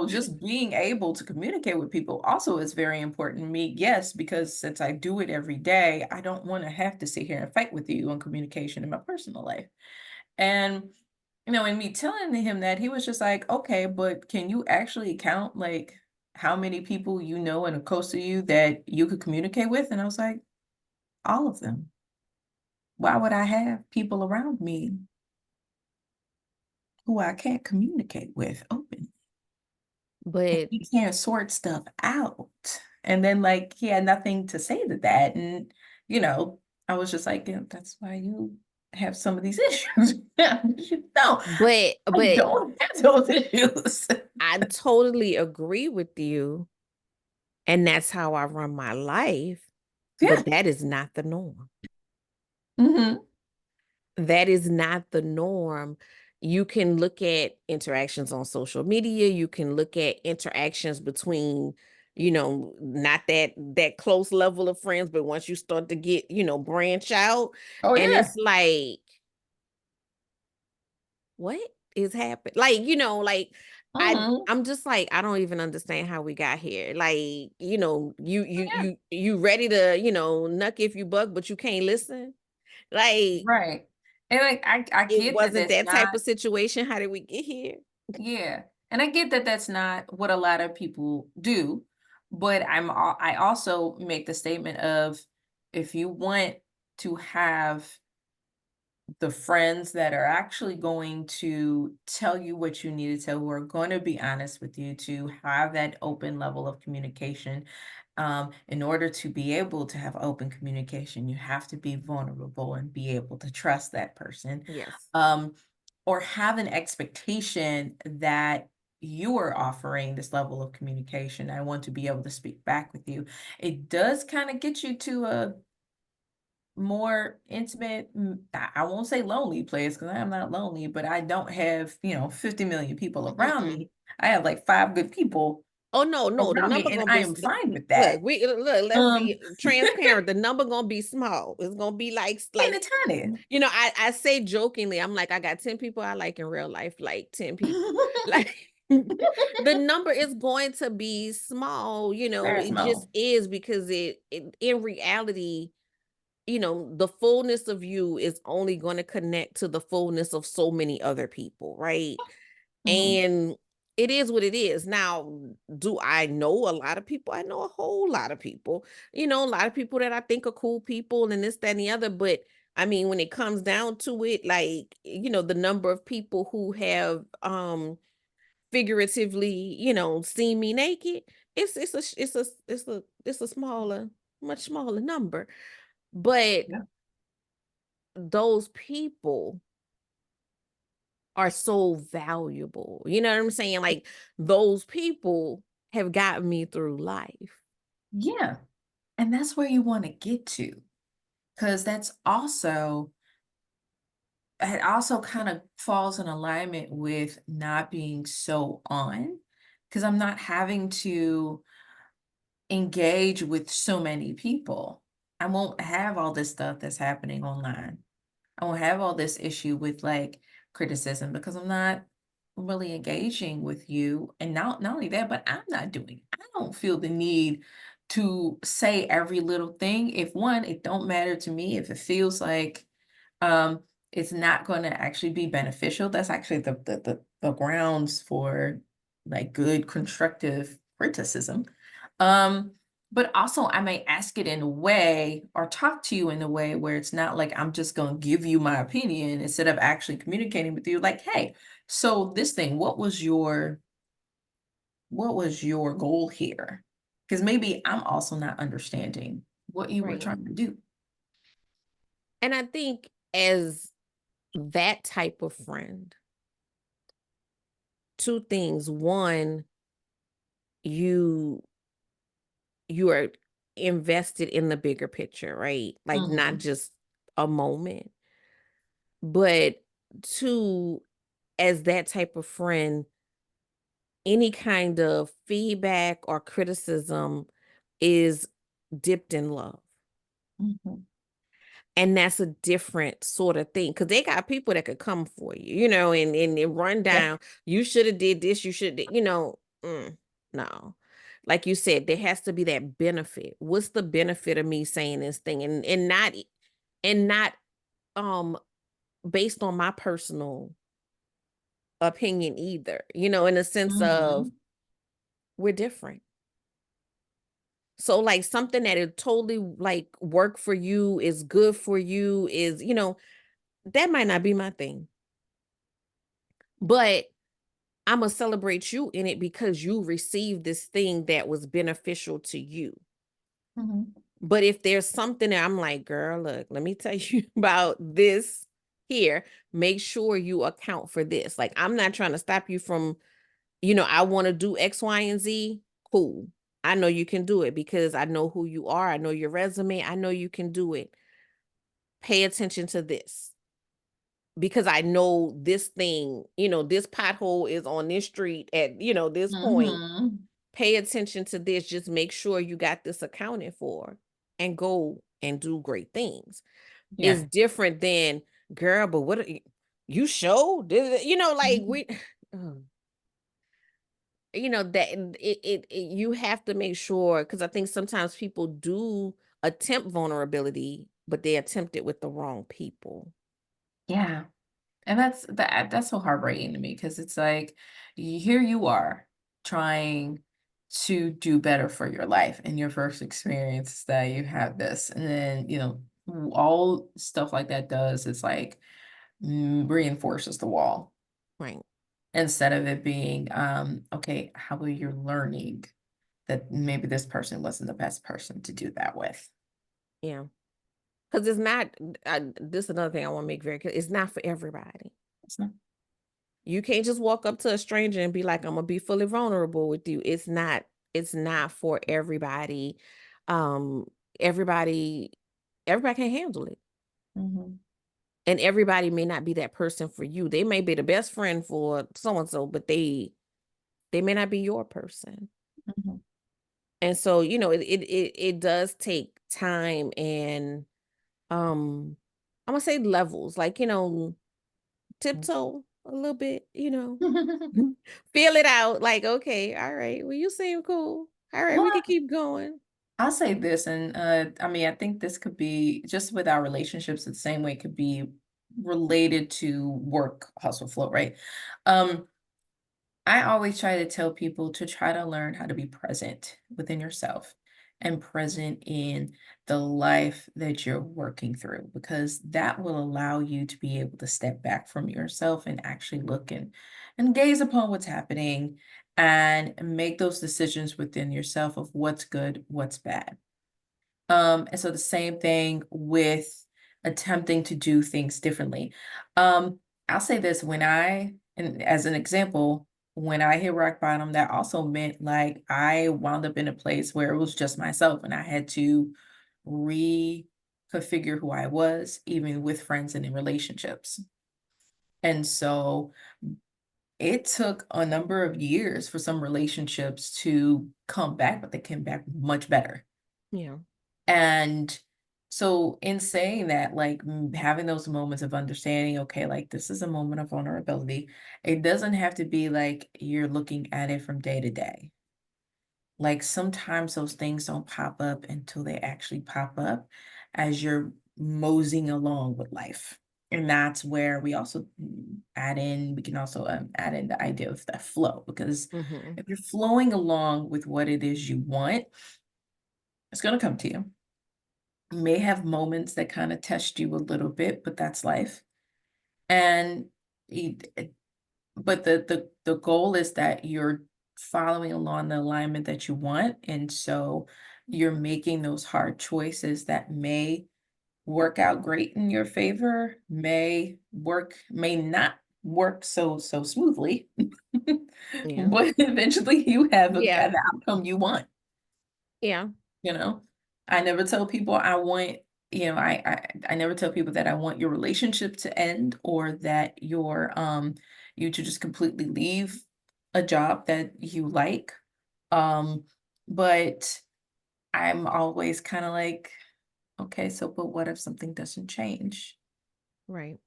just being able to communicate with people also is very important to me. Yes, because since I do it every day, I don't want to have to sit here and fight with you on communication in my personal life. And, in me telling him that, he was just like, okay, but can you actually count like how many people you know and are close to you that you could communicate with? And I was like, all of them. Why would I have people around me who I can't communicate with openly? But He can't sort stuff out. And then like he had nothing to say to that. And, I was just like, yeah, that's why you have some of these issues. No, but I but don't have those issues. I totally agree with you, and that's how I run my life, Yeah. but that is not the norm. Hmm. That is not the norm. You can look at interactions on social media, you can look at interactions between, not that close level of friends, but once you start to get, branch out, Oh and yeah. it's like, what is happening? Like, like Mhm. I'm just like, I don't even understand how we got here. Like, Yeah. you ready to, nuck if you buck, but you can't listen. Like, Right. And like I it get that wasn't that's that not, type of situation. How did we get here? yeah. And I get that that's not what a lot of people do, but I also make the statement of, if you want to have the friends that are actually going to tell you what you need to tell, who are going to be honest with you, to have that open level of communication. In order to be able to have open communication, you have to be vulnerable and be able to trust that person, Yes. um, or have an expectation that you are offering this level of communication. I want to be able to speak back with you. It does kind of get you to a more intimate, I won't say lonely place, because I am not lonely, but I don't have, 50 million people around Mm-mm. me. I have like 5 good people Oh no, no, the around me, number and gonna I be am fine with look, that. let's Um, be transparent. The number gonna be small. It's gonna be like and tiny. I say jokingly, I'm like, I got 10 people I like in real life, like 10 people. Like the number is going to be small, Very it just small. is because it in reality, the fullness of you is only going to connect to the fullness of so many other people, right? Mhm, And it is what it is. Now, do I know a lot of people? I know a whole lot of people, a lot of people that I think are cool people and this, that, and the other. But I mean, when it comes down to it, like, the number of people who have figuratively, seen me naked, it's a smaller, much smaller number. But yeah. those people are so valuable. You know what I'm saying? Like those people have gotten me through life. Yeah, and that's where you wanna get to, because it also kind of falls in alignment with not being so on, because I'm not having to engage with so many people. I won't have all this stuff that's happening online. I won't have all this issue with like criticism, because I'm not really engaging with you. And not only that, but I don't feel the need to say every little thing. If one, it don't matter to me, if it feels like um it's not going to actually be beneficial. That's actually the grounds for like good constructive criticism. um but also, I may ask it in a way, or talk to you in a way, where it's not like I'm just going to give you my opinion, instead of actually communicating with you like, hey, so this thing, what was your goal here? Because maybe I'm also not understanding what you were Right. trying to do. And I think as that type of friend, two things. One, you you are invested in the bigger picture, right? Like not Hmm. just a moment. But two, as that type of friend, any kind of feedback or criticism is dipped in love. Hmm. And that's a different sort of thing because they got people that could come for you, and run Yeah. down. You should have did this. You should, no. Like you said, there has to be that benefit. What's the benefit of me saying this thing, and not um based on my personal opinion either. In the sense of Hmm. we're different. So like something that it totally like work for you is good for you is, that might not be my thing. But Imma celebrate you in it because you received this thing that was beneficial to you. Hmm. But if there's something that I'm like, "Girl, look, let me tell you about this here. Make sure you account for this." Like, I'm not trying to stop you from, I wanna do X, Y, and Z. Cool. I know you can do it because I know who you are. I know your resume. I know you can do it. Pay attention to this because I know this thing, this pothole is on this street at, this point. Hmm. Pay attention to this. Just make sure you got this accounted for and go and do great things. It's Yeah. different than, girl, but what, you showed, like we, that you have to make sure, because I think sometimes people do attempt vulnerability, but they attempt it with the wrong people. Yeah. And that's so heartbreaking to me because it's like here you are trying to do better for your life and your first experience is that you have this and then all stuff like that does is like reinforces the wall Right. instead of it being okay, how about you're learning that maybe this person wasn't the best person to do that with. Yeah. Because it's not, this is another thing I want to make very clear. It's not for everybody. It's not. You can't just walk up to a stranger and be like, I'm gonna be fully vulnerable with you. It's not for everybody. Um, everybody, everybody can't handle it. Mhm, And everybody may not be that person for you. They may be the best friend for so and so, but they may not be your person. mhm, And so, it does take time and I'm gonna say levels, like, tiptoe a little bit, mhm. feel it out, like, okay, all right, well, you seem cool. All right, we can Well, keep going. I'll say this, and I mean, I think this could be just with our relationships the same way it could be related to work hustle flow, right? Um, I always try to tell people to try to learn how to be present within yourself and present in the life that you're working through, because that will allow you to be able to step back from yourself and actually look and gaze upon what's happening and make those decisions within yourself of what's good, what's bad. And so the same thing with attempting to do things differently. I'll say this and as an example, when I hit rock bottom, that also meant like I wound up in a place where it was just myself and I had to reconfigure who I was, even with friends and in relationships. And so it took a number of years for some relationships to come back, but they came back much better. Yeah. And so in saying that, like having those moments of understanding, okay, like this is a moment of vulnerability. It doesn't have to be like you're looking at it from day to day. Like sometimes those things don't pop up until they actually pop up as you're moseying along with life. And that's where we can also add in the idea of that flow, because Hmm. if you're flowing along with what it is you want, it's going to come to you. May have moments that kind of test you a little bit, but that's life. And but the goal is that you're following along the alignment that you want, and so you're making those hard choices that may work out great in your favor, may not work so smoothly, Yeah. but eventually you have Yeah. an outcome you want. Yeah. You know, I never tell people I want, I never tell people that I want your relationship to end or that you to just completely leave a job that you like. Um, but I'm always kind of like, okay, so but what if something doesn't change? Right.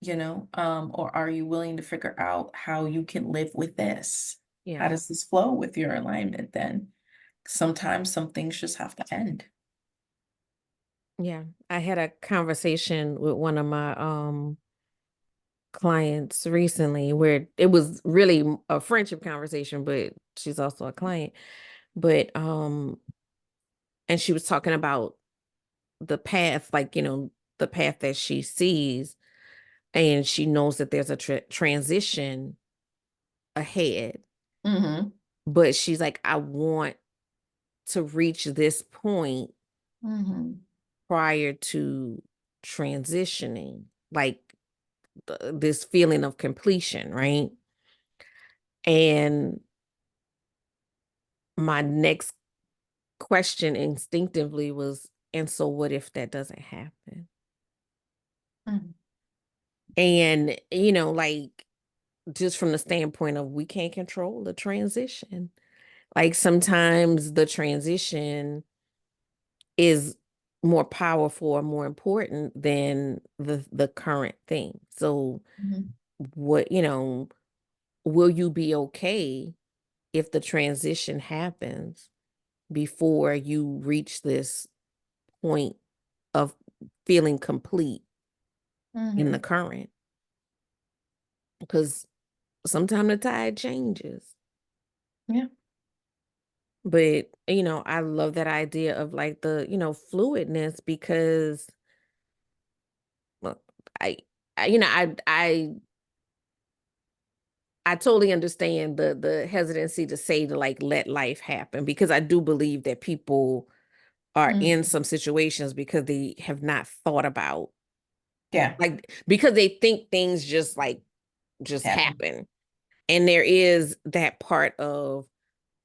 Or are you willing to figure out how you can live with this? How Yeah. does this flow with your alignment then? Sometimes some things just have to end. Yeah. I had a conversation with one of my clients recently where it was really a friendship conversation, but she's also a client. But and she was talking about the path, like, the path that she sees, and she knows that there's a transition ahead. Mhm. But she's like, I want to reach this point Mhm. prior to transitioning, like this feeling of completion, right? And my next question instinctively was, and so what if that doesn't happen? Mhm. And, like, just from the standpoint of we can't control the transition. Like sometimes the transition is more powerful or more important than the current thing. So Mhm. what, will you be okay if the transition happens before you reach this point of feeling complete in the Mhm. current? Because sometimes the tide changes. Yeah. But, I love that idea of like the, fluidness because well, I, I totally understand the hesitancy to say to like let life happen because I do believe that people are in Mhm. some situations because they have not thought about Yeah. like because they think things just Happen. happen. And there is that part of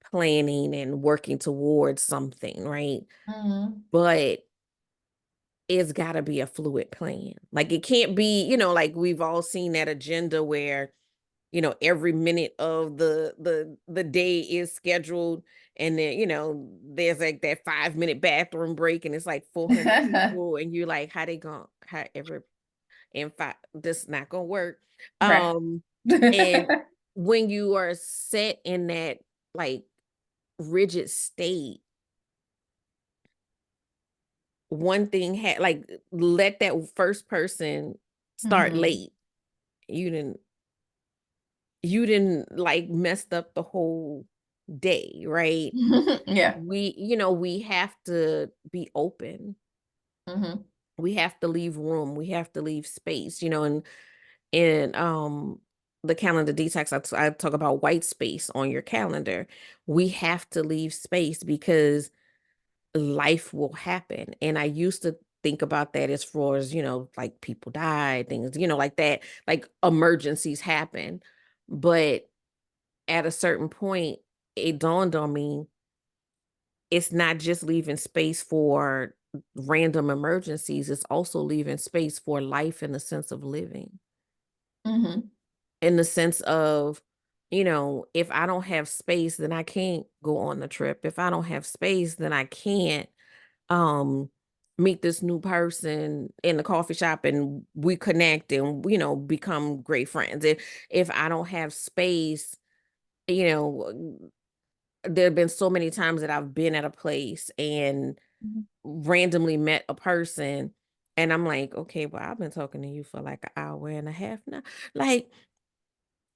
planning and working towards something, right? Mhm. But it's got to be a fluid plan. Like it can't be, like we've all seen that agenda where every minute of the day is scheduled and then there's like that 5-minute bathroom break and it's like 400 people and you're like how they going how ever in fact this not gonna work. Right. And when you are set in that like rigid state, one thing had like let that first person start Mhm. late, you didn't like messed up the whole day, right? Yeah. We have to be open. Mhm. We have to leave room. We have to leave space, and the calendar detox, I talk about white space on your calendar. We have to leave space because life will happen. And I used to think about that as far as, like people die, things, like that, like emergencies happen. But at a certain point, it dawned on me it's not just leaving space for random emergencies, it's also leaving space for life in the sense of living. Mhm. In the sense of, if I don't have space, then I can't go on the trip. If I don't have space, then I can't um meet this new person in the coffee shop and we connect and become great friends. If I don't have space, you know there have been so many times that I've been at a place and Mhm. randomly met a person and I'm like, okay, well, I've been talking to you for like an hour and a half now. Like,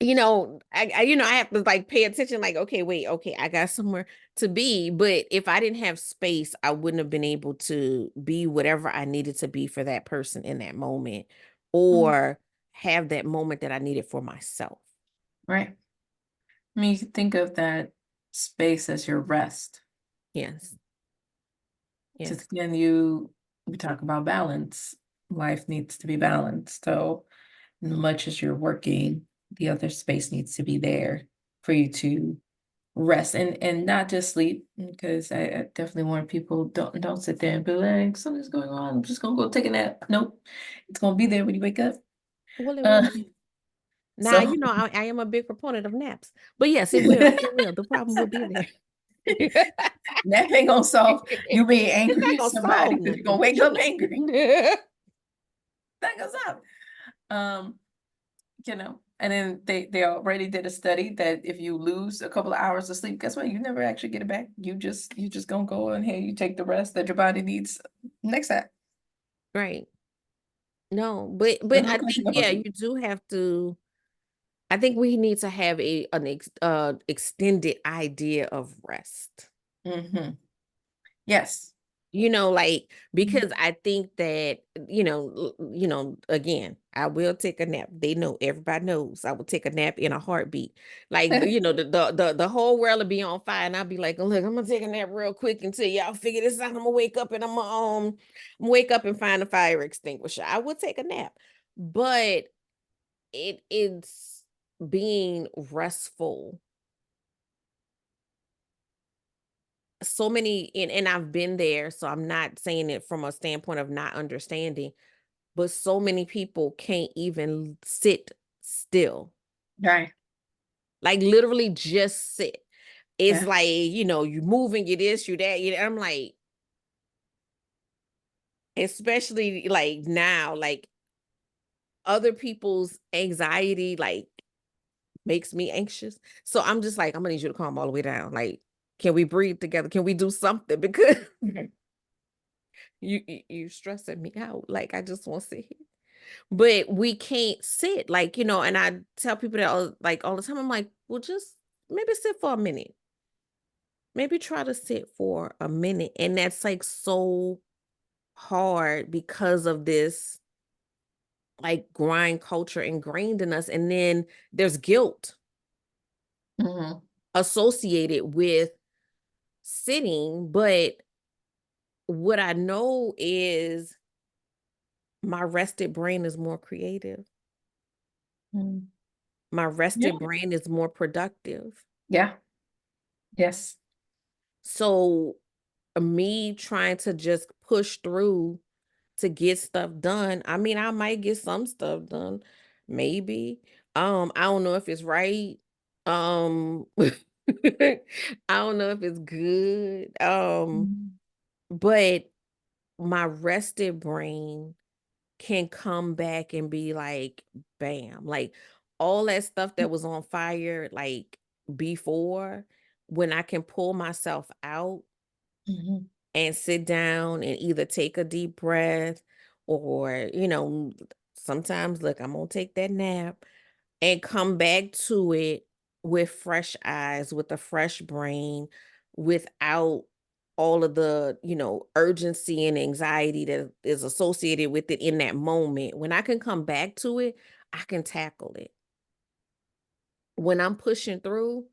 I have to like pay attention, like, okay, wait, okay, I got somewhere to be. But if I didn't have space, I wouldn't have been able to be whatever I needed to be for that person in that moment Mhm. or have that moment that I needed for myself. Right. I mean, you can think of that space as your rest. Yes. Because Yes. again, we talk about balance. Life needs to be balanced. So much as you're working, the other space needs to be there for you to rest and not just sleep. Because I definitely want people don't sit there and be like, something's going on. I'm just gonna go take a nap. Nope. It's gonna be there when you wake up. Well, it Uh, will. Now, so I am a big proponent of naps, but yes, it will. It will. The problem will be there. nap ain't gonna solve you being It's angry not at gonna somebody solve because you're gonna nothing. wake up angry. That goes up. Um, and then they already did a study that if you lose a couple of hours of sleep, guess what? You never actually get it back. You just gonna go in here, you take the rest that your body needs next time. Right. No, but Doesn't I look like think, you're gonna yeah, sleep. you do have to. I think we need to have extended idea of rest. Hmm. Yes. Like Mhm. because I think that again, I will take a nap. They know, everybody knows I will take a nap in a heartbeat. Like the whole world will be on fire, and I'll be like, look, I'm gonna take a nap real quick until y'all figure this out. I'm gonna wake up and wake up and find a fire extinguisher. I will take a nap, but it's being restful. So many, and I've been there, so I'm not saying it from a standpoint of not understanding, but so many people can't even sit still. Right. Like literally just sit. It's Yeah. like, you moving, you this, you that. I'm like, especially like now, like other people's anxiety like makes me anxious. So I'm just like, I'm gonna need you to calm all the way down. Like, can we breathe together? Can we do something? Because you stressing me out. Like I just want to sit here. But we can't sit, like, and I tell people that all the time. I'm like, well, just maybe sit for a minute. Maybe try to sit for a minute. And that's like so hard because of this like grind culture ingrained in us. And then there's guilt Mhm. associated with sitting. But what I know is my rested brain is more creative. Mm. My Yeah. rested brain is more productive. Yeah. Yes. So me trying to just push through to get stuff done. I mean, I might get some stuff done, maybe. I don't know if it's right. I don't know if it's good. Mhm. But my rested brain can come back and be like, bam, like all that stuff that was on fire, like before, when I can pull myself out Mhm. and sit down and either take a deep breath or, sometimes look, I'm gonna take that nap and come back to it with fresh eyes, with a fresh brain, without all of the, urgency and anxiety that is associated with it in that moment. When I can come back to it, I can tackle it. When I'm pushing through,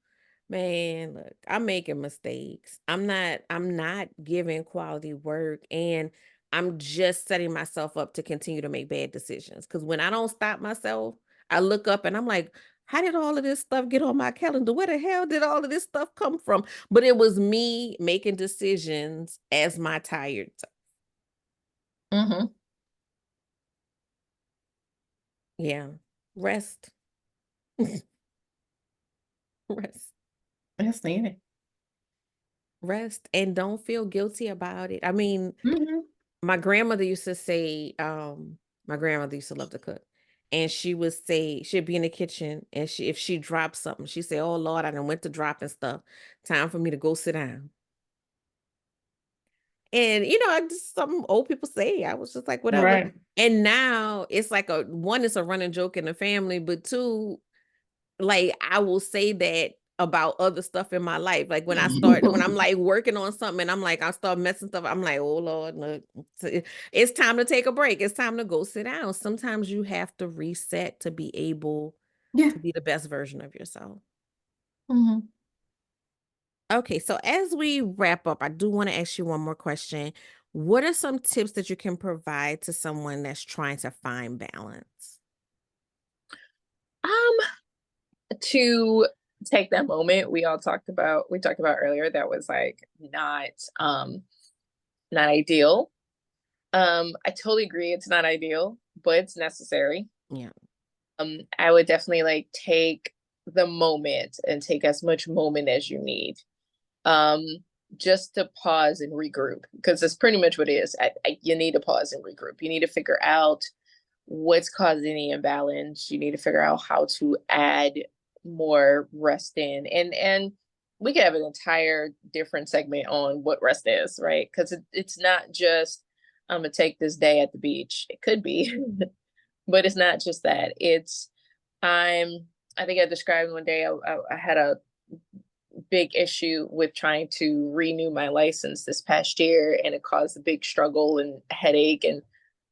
man, look, I'm making mistakes. I'm not giving quality work, and I'm just setting myself up to continue to make bad decisions. Cause when I don't stop myself, I look up and I'm like, how did all of this stuff get on my calendar? Where the hell did all of this stuff come from? But it was me making decisions as my tired self. Mhm. Yeah. Rest. Rest. That's needed. Rest. And don't feel guilty about it. I mean, Mhm. my grandmother used to say, my grandmother used to love to cook. And she would say, she'd be in the kitchen and if she dropped something, she'd say, oh Lord, I done went to dropping stuff. Time for me to go sit down. And I just some old people say, I was just like, whatever. Right. And now it's like one, it's a running joke in the family, but two, like I will say that about other stuff in my life. Like when I'm like working on something and I'm like, I start messing stuff, I'm like, oh Lord, look, it's time to take a break. It's time to go sit down. Sometimes you have to reset to be able Yeah. to be the best version of yourself. Mhm. Okay, so as we wrap up, I do want to ask you one more question. What are some tips that you can provide to someone that's trying to find balance? Um, to take that moment we talked about earlier that was like not ideal. I totally agree it's not ideal, but it's necessary. Yeah. I would definitely like take the moment and take as much moment as you need. Um, just to pause and regroup because that's pretty much what it is. You need to pause and regroup. You need to figure out what's causing the imbalance. You need to figure out how to add more rest in. And we could have an entire different segment on what rest is, right? Because it's not just I'm gonna take this day at the beach. It could be, but it's not just that. I'm I think I described one day I had a big issue with trying to renew my license this past year, and it caused a big struggle and headache and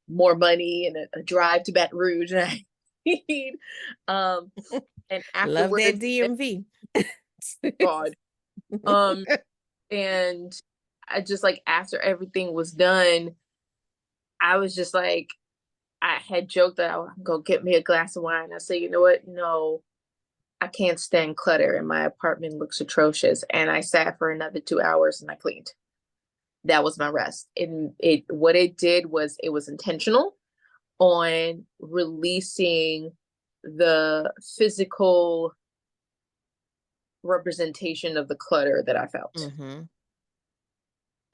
more money and a drive to Baton Rouge. And I need, um, and Love that afterwards, thank DMV. God, um, and I just like after everything was done, I was just like, I had joked that I would go get me a glass of wine. I said, you know what? No, I can't stand clutter, and my apartment looks atrocious. And I sat for another 2 hours and I cleaned. That was my rest. And it what it did was it was intentional on releasing the physical representation of the clutter that I felt. Hmm.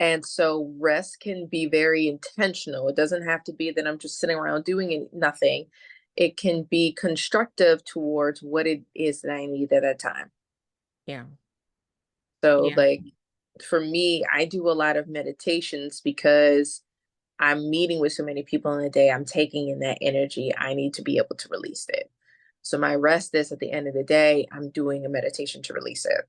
And so rest can be very intentional. It doesn't have to be that I'm just sitting around doing nothing. It can be constructive towards what it is that I need at that time. Yeah. So, Yeah. like, for me, I do a lot of meditations because I'm meeting with so many people in a day. I'm taking in that energy. I need to be able to release it. So, my rest is at the end of the day, I'm doing a meditation to release it.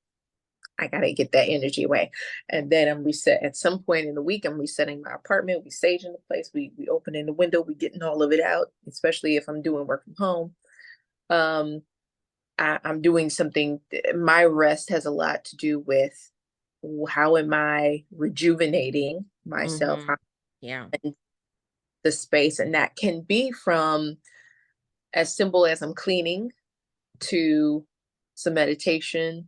I gotta get that energy away. And then I'm reset at some point in the week. I'm resetting my apartment. We saging the place. We opening the window. We getting all of it out, especially if I'm doing work from home. Um, I'm doing something. My rest has a lot to do with how am I rejuvenating myself, Mm-hmm. how Yeah. the space, and that can be from as simple as I'm cleaning to some meditation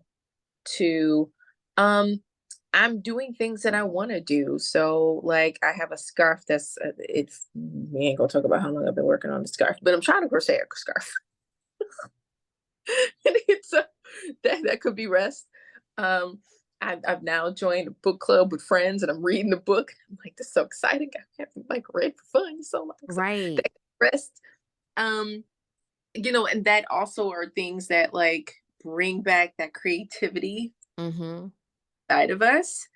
to I'm doing things that I want to do. So like I have a scarf that's it's we ain't gonna talk about how long I've been working on the scarf, but I'm trying to crochet a scarf. And it's that could be rest. Um I've now joined a book club with friends and I'm reading the book. I'm like, this is so exciting. I haven't like read for fun so long. So Right. that rest. Um, and that also are things that like bring back that creativity Mm-hmm. side of us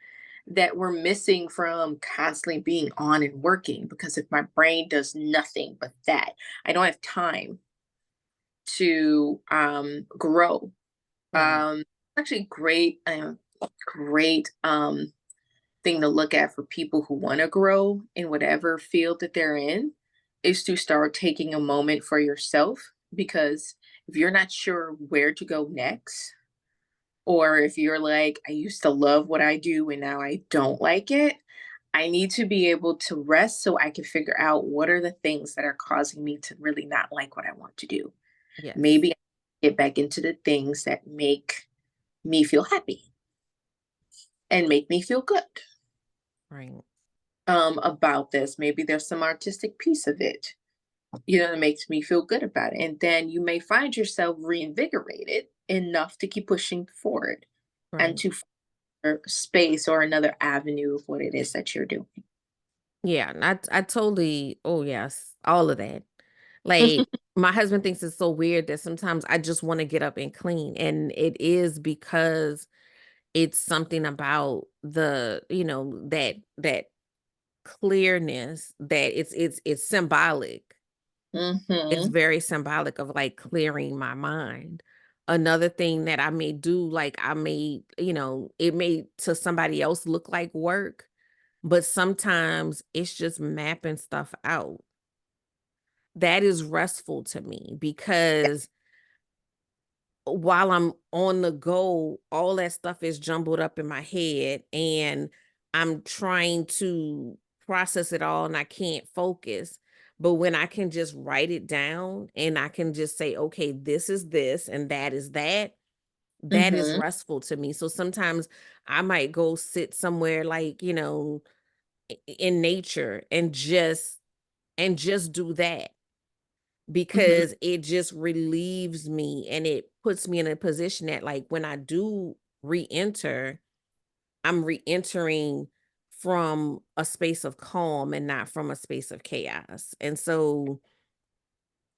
that we're missing from constantly being on and working, because if my brain does nothing but that, I don't have time to grow. Right. Actually great thing to look at for people who want to grow in whatever field that they're in is to start taking a moment for yourself, because if you're not sure where to go next, or if you're like, I used to love what I do and now I don't like it, I need to be able to rest so I can figure out what are the things that are causing me to really not like what I want to do. Yes. Maybe I get back into the things that make me feel happy and make me feel good Right. about this. Maybe there's some artistic piece of it, that makes me feel good about it. And then you may find yourself reinvigorated enough to keep pushing forward and Right. to space or another avenue of what it is that you're doing. Yeah. And I totally, oh yes, all of that. Like my husband thinks it's so weird that sometimes I just want to get up and clean. And it is because it's something about that clearness that it's symbolic. It's Mm-hmm. very symbolic of like clearing my mind. Another thing that I may do, like I may, it may to somebody else look like work, but sometimes it's just mapping stuff out. That is restful to me because while I'm on the go, all that stuff is jumbled up in my head and I'm trying to process it all and I can't focus. But when I can just write it down and I can just say, okay, this is this and that is that, that is Mm-hmm. restful to me. So sometimes I might go sit somewhere like, in nature and just do that Mm-hmm. because it just relieves me and it puts me in a position that like when I do re-enter, I'm re-entering from a space of calm and not from a space of chaos. And so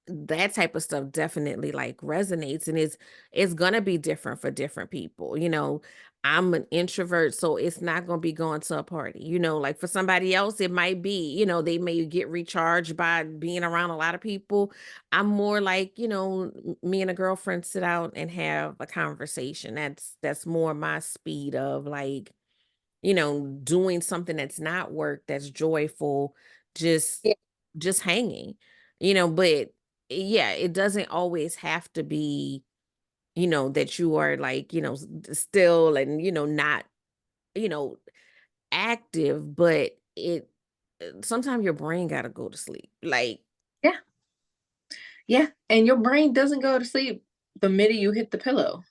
that type of stuff definitely like resonates and it's gonna be different for different people. I'm an introvert, so it's not gonna be going to a party. Like for somebody else, it might be, they may get recharged by being around a lot of people. I'm more like, me and a girlfriend sit out and have a conversation. That's more my speed of like, doing something that's not work, that's joyful, just Yeah. just hanging. But yeah, it doesn't always have to be, that you are like, still and, not, you know, active, but sometimes your brain got to go to sleep. Like, Yeah. Yeah. And your brain doesn't go to sleep the minute you hit the pillow.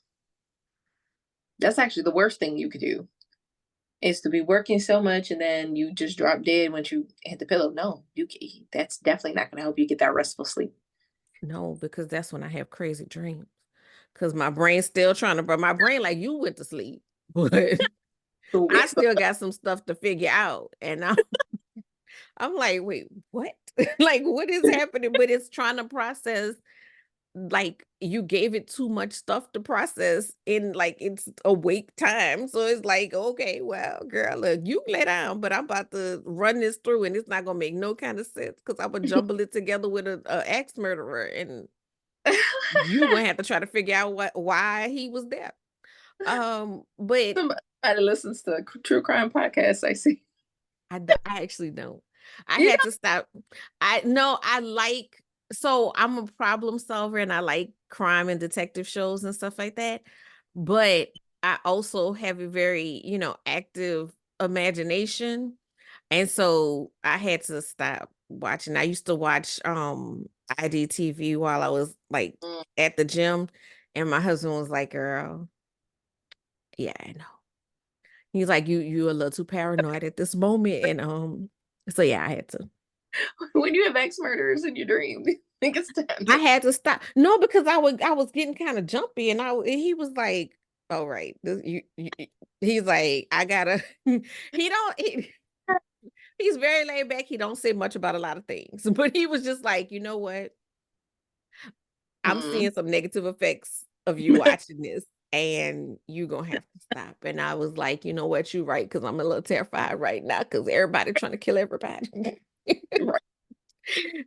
That's actually the worst thing you could do, is to be working so much and then you just drop dead once you hit the pillow. No, that's definitely not going to help you get that restful sleep. no, because that's when I have crazy dreams. Cause my brain's still trying to, but my brain like you went to sleep. But I still got some stuff to figure out. And I'm like, wait, what? Like, what is happening? But it's trying to process, like, you gave it too much stuff to process in, like, it's awake time. So it's like, okay, well, girl, look, you can lay down, but I'm about to run this through, and it's not gonna make no kind of sense because I'm gonna jumble it together with a axe murderer, and you gonna have to try to figure out why he was there. But Somebody listens to true crime podcasts, I see. I actually don't. I You had to stop. I like, so I'm a problem solver and I like crime and detective shows and stuff like that. But I also have a very, active imagination. And so I had to stop watching. I used to watch IDTV while I was like Mm. at the gym, and my husband was like, "Girl, yeah, I know." He's like, "You a little too paranoid at this moment." And so yeah, I had to. When you have ex murderers in your dream, I think it's time I to. had to stop. No, because I was getting kind of jumpy, and he was like, "All right, he's like, I gotta." He don't. He's very laid back. He don't say much about a lot of things, but he was just like, you know what? I'm Mm. seeing some negative effects of you watching this, and you gonna have to stop. And I was like, you know what? You're right, because I'm a little terrified right now because everybody trying to kill everybody. Right.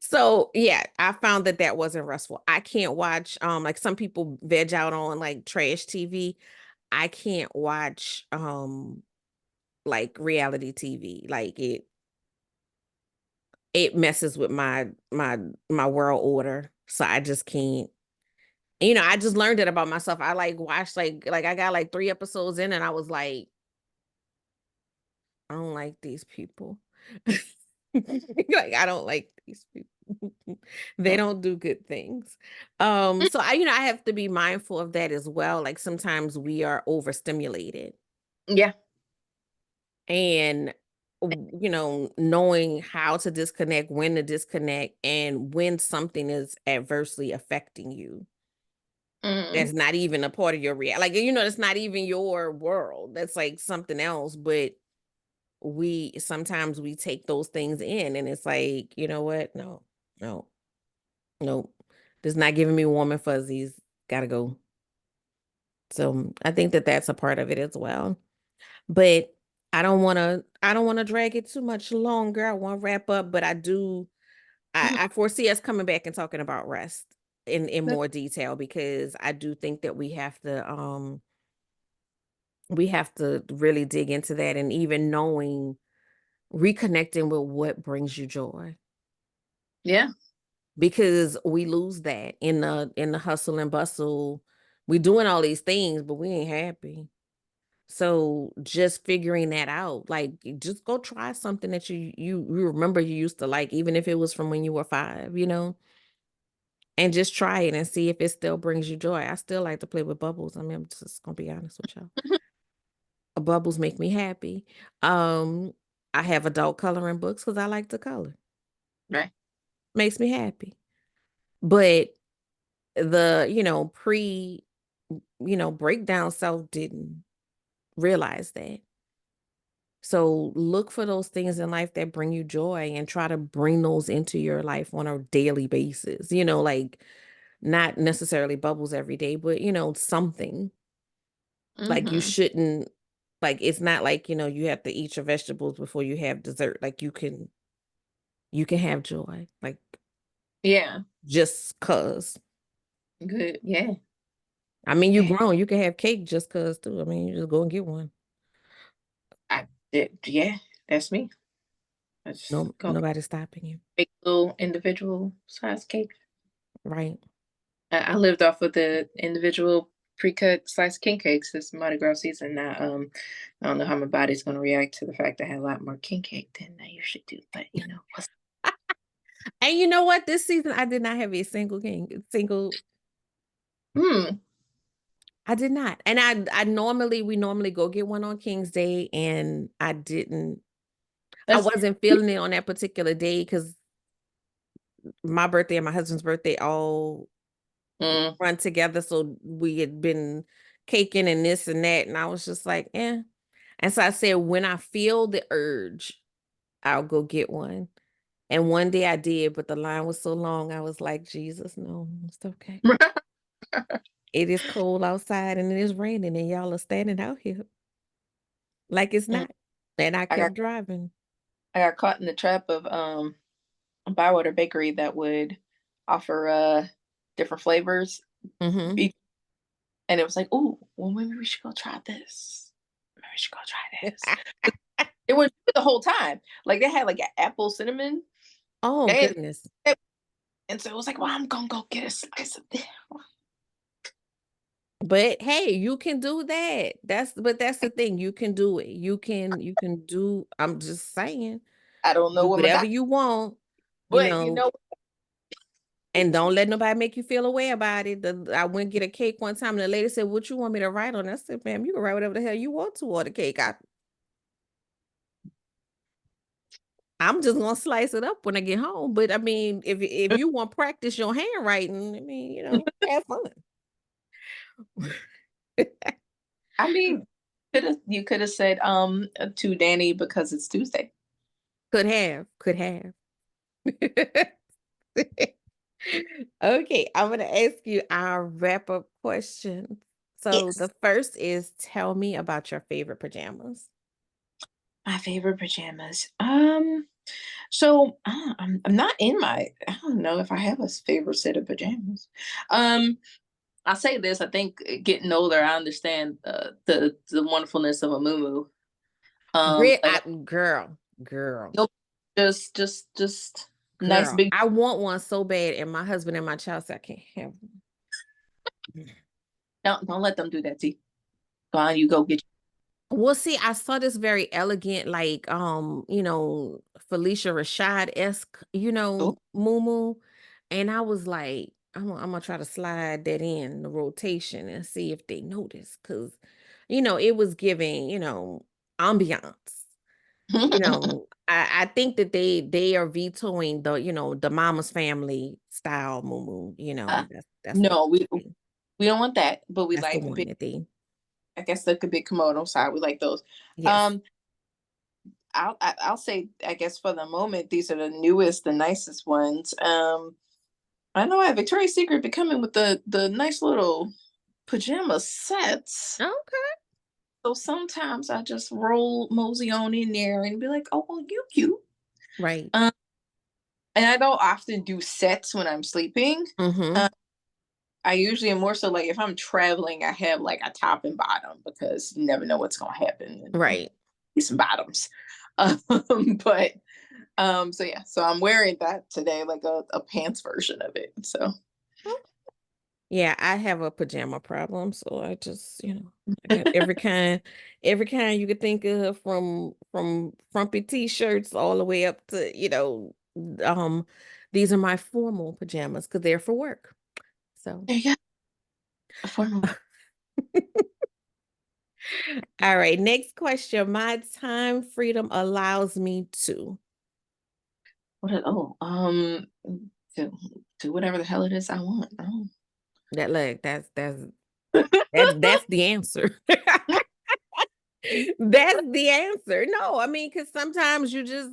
So yeah, I found that wasn't restful. I can't watch like some people veg out on like trash TV. I can't watch like reality TV. Like it messes with my world order. So I just can't. I just learned it about myself. I like watched like I got like 3 episodes in and I was like, I don't like these people. Like I don't like these people. They don't do good things. So I have to be mindful of that as well. Like sometimes we are overstimulated, Yeah. and knowing how to disconnect, when to disconnect, and when something is adversely affecting you. Mm. That's not even a part of your reality. Like, that's not even your world. That's like something else. But we sometimes we take those things in, and it's like, you know what? No, no, no. This not giving me warm and fuzzies. Gotta go. So I think that's a part of it as well. But I don't wanna drag it too much longer. I want to wrap up, but I foresee us coming back and talking about rest in more detail, because I do think that we have to really dig into that, and even knowing, reconnecting with what brings you joy, Yeah. because we lose that in the hustle and bustle. We doing all these things, but we ain't happy. So just figuring that out, like, just go try something that you remember you used to like, even if it was from when you were 5, and just try it and see if it still brings you joy. I still like to play with bubbles. I mean, I'm just gonna be honest with y'all. Bubbles make me happy. Um, I have adult coloring books because I like to color. Right. Makes me happy. But the breakdown self didn't realize that. So look for those things in life that bring you joy and try to bring those into your life on a daily basis. Like, not necessarily bubbles every day, but something. Like, you Mm-hmm. shouldn't, like, it's not like, you have to eat your vegetables before you have dessert. Like, you can have joy, like, Yeah. just cuz. Good. Yeah. I mean, you Yeah. grown, you can have cake just cuz too. I mean, you just go and get one. I did. Yeah. That's me. I just No, go nobody's stopping you, make a little individual size cake. right? I lived off of the individual pre-cut sliced king cakes this Mardi Gras season. Now, I don't know how my body's going to react to the fact I had a lot more king cake than I usually do, but what's. And you know what? This season I did not have a single. Hmm. I did not. And we normally go get one on King's Day, and I didn't. I That's. wasn't feeling it on that particular day because my birthday and my husband's birthday all Mm. run together. So we had been caking and this and that, and I was just like, eh. And so I said, when I feel the urge, I'll go get one. And one day I did, but the line was so long, I was like, Jesus, no, it's okay. It is cold outside and it is raining, and y'all are standing out here like it's Mm. not. And I I got kept driving. I got caught in the trap of a Bywater bakery that would offer different flavors. Mm-hmm. And it was like, oh, well, maybe we should go try this. Maybe we should go try this. It was the whole time. Like they had like an apple cinnamon. Oh, And, goodness. and so it was like, well, I'm gonna go get a slice of this. But hey, you can do that. That's the thing. You can do it. You can do, I'm just saying, I don't know do what my whatever doctor, you want, but you know, and don't let nobody make you feel away about it. I went get a cake one time, and the lady said, "What you want me to write on?" I said, "Ma'am, you can write whatever the hell you want to on the cake. I'm just gonna slice it up when I get home. But I mean, if you want to practice your handwriting, I mean, have fun." I mean, you could have said to Danny because it's Tuesday. Could have. Okay, I'm gonna ask you our wrap-up question. So Yes. the first is, tell me about your favorite pajamas. My favorite pajamas. So I'm not in my. I don't know if I have a favorite set of pajamas. Um, I'll say this. I think getting older, I understand the wonderfulness of a muumuu. Like Girl, nope, just nice girl. big. I want one so bad, and my husband and my child said I can't have one. Don't let them do that to you. Go on, you go get. Well, see, I saw this very elegant, like, Felicia Rashad-esque, Oh, muumuu. And I was like, I'm gonna try to slide that in the rotation and see if they notice. Cause, it was giving, ambiance. I think that they are vetoing the Mama's Family style muumuu, uh, that's what no, we don't want that, but we that's the like one big. that they, I guess like a big kimono side. We like those. yes. Um, I'll say, I guess for the moment, these are the newest, the nicest ones. I know I have Victoria's Secret be coming with the nice little pajama sets. Okay. So sometimes I just roll mosey on in there and be like, oh, well, you cute. Right. Um, and I don't often do sets when I'm sleeping. Mm-hmm. I usually am more so like if I'm traveling, I have like a top and bottom because you never know what's gonna happen. Right. Some bottoms. But so yeah, so I'm wearing that today, like a pants version of it. So Yeah, I have a pajama problem, so I just, I got every kind you could think of, from frumpy t-shirts all the way up to, um, these are my formal pajamas because they're for work. So, there you go. Formal. all right, next question. My time freedom allows me to. To do whatever the hell it is I want. Oh. That's the answer. That's the answer. No, I mean, because I'll say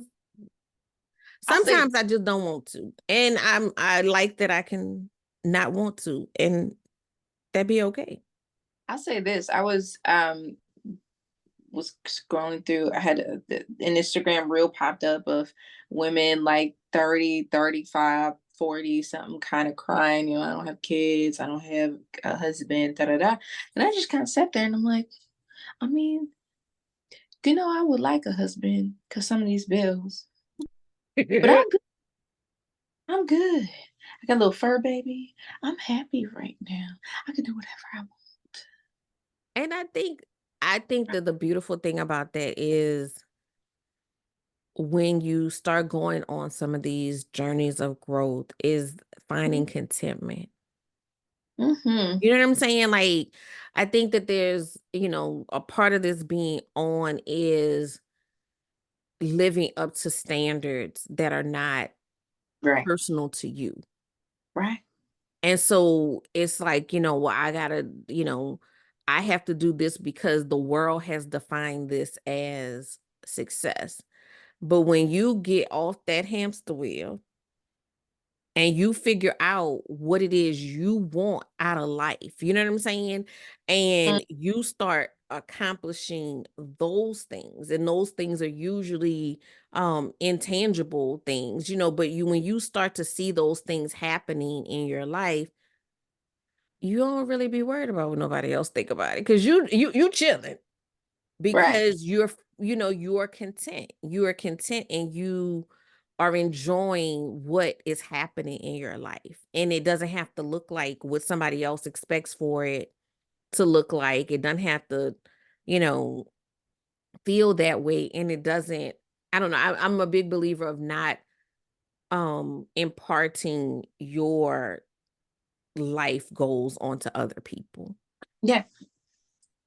sometimes I just don't want to. And I like that I can not want to, and that'd be okay. I'll say this. I was scrolling through. I had an Instagram reel popped up of women like 30, 35, 40 something kind of crying, I don't have kids, I don't have a husband, da da da. And I just kind of sat there and I'm like, I mean, I would like a husband because some of these bills, but I'm good. I'm good. I got a little fur baby. I'm happy right now. I can do whatever I want. And I think that the beautiful thing about that is when you start going on some of these journeys of growth is finding contentment. Mm-hmm. You know what I'm saying? Like, I think that there's, a part of this being on is living up to standards that are not Right. personal to you. Right. And so it's like, well, I gotta, I have to do this because the world has defined this as success. But when you get off that hamster wheel and you figure out what it is you want out of life, you know what I'm saying? Mm. And you start accomplishing those things, and those things are usually intangible things, but when you start to see those things happening in your life, you don't really be worried about what nobody else think about it, because you chilling, Right. because you're content. You are content, and you are enjoying what is happening in your life. And it doesn't have to look like what somebody else expects for it to look like. It doesn't have to, you know, feel that way. And it doesn't, I don't know. I'm a big believer of not imparting your life goals onto other people. Yeah.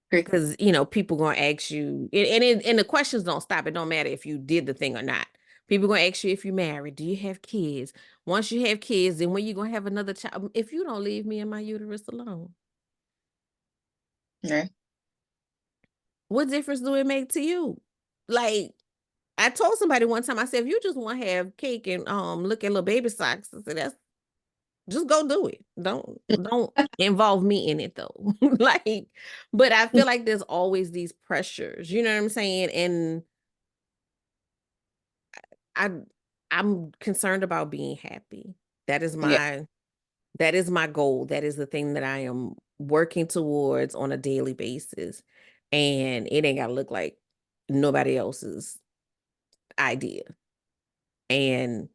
Great. Because people gonna ask you, and the questions don't stop. It don't matter if you did the thing or not. People gonna ask you if you married, do you have kids? Once you have kids, then when you gonna have another child? If you don't leave me and my uterus alone, Yeah. what difference do it make to you? Like, I told somebody one time, I said, if you just want to have cake and look at little baby socks, I said, that's just go do it. Don't involve me in it though. Like, but I feel like there's always these pressures, you know what I'm saying? And I I'm concerned about being happy. That is Yeah. my goal. That is the thing that I am working towards on a daily basis. And it ain't gotta look like nobody else's idea. And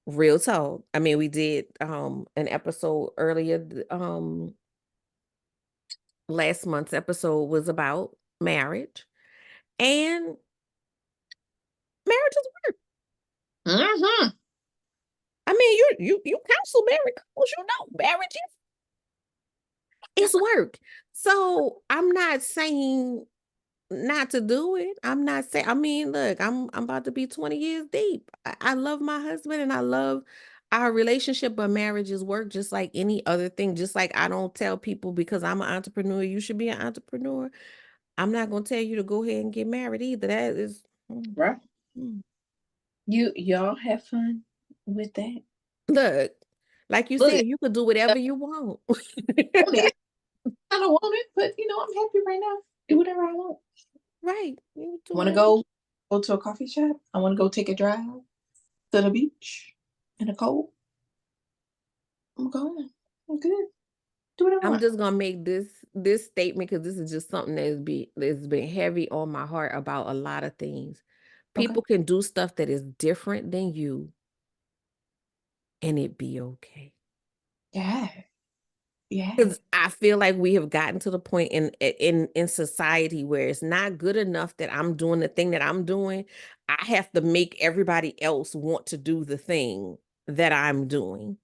real talk. I mean, we did an episode earlier. Last month's episode was about marriage. And marriage is work. Mm-hmm. I mean, you counsel married couples, marriage is work. So I'm not saying not to do it. I'm not saying, I mean, look, I'm about to be 20 years deep. I love my husband and I love our relationship, but marriage is work just like any other thing. Just like I don't tell people because I'm an entrepreneur, you should be an entrepreneur. I'm not gonna tell you to go ahead and get married either. That is Right. mm. Y'all have fun with that. Look, like you Look, said, you could do whatever you want. want it. I don't want it, but I'm happy right now. Do whatever I want. Right. You do Want to whatever. go to a coffee shop? I want to go take a drive to the beach in the cold. I'm going. I'm good. Do whatever I I'm want. just gonna make this statement because this is just something that's been heavy on my heart about a lot of things. Okay. People can do stuff that is different than you, and it be okay. Yeah. Yeah. Because I feel like we have gotten to the point in society where it's not good enough that I'm doing the thing that I'm doing. I have to make everybody else want to do the thing that I'm doing.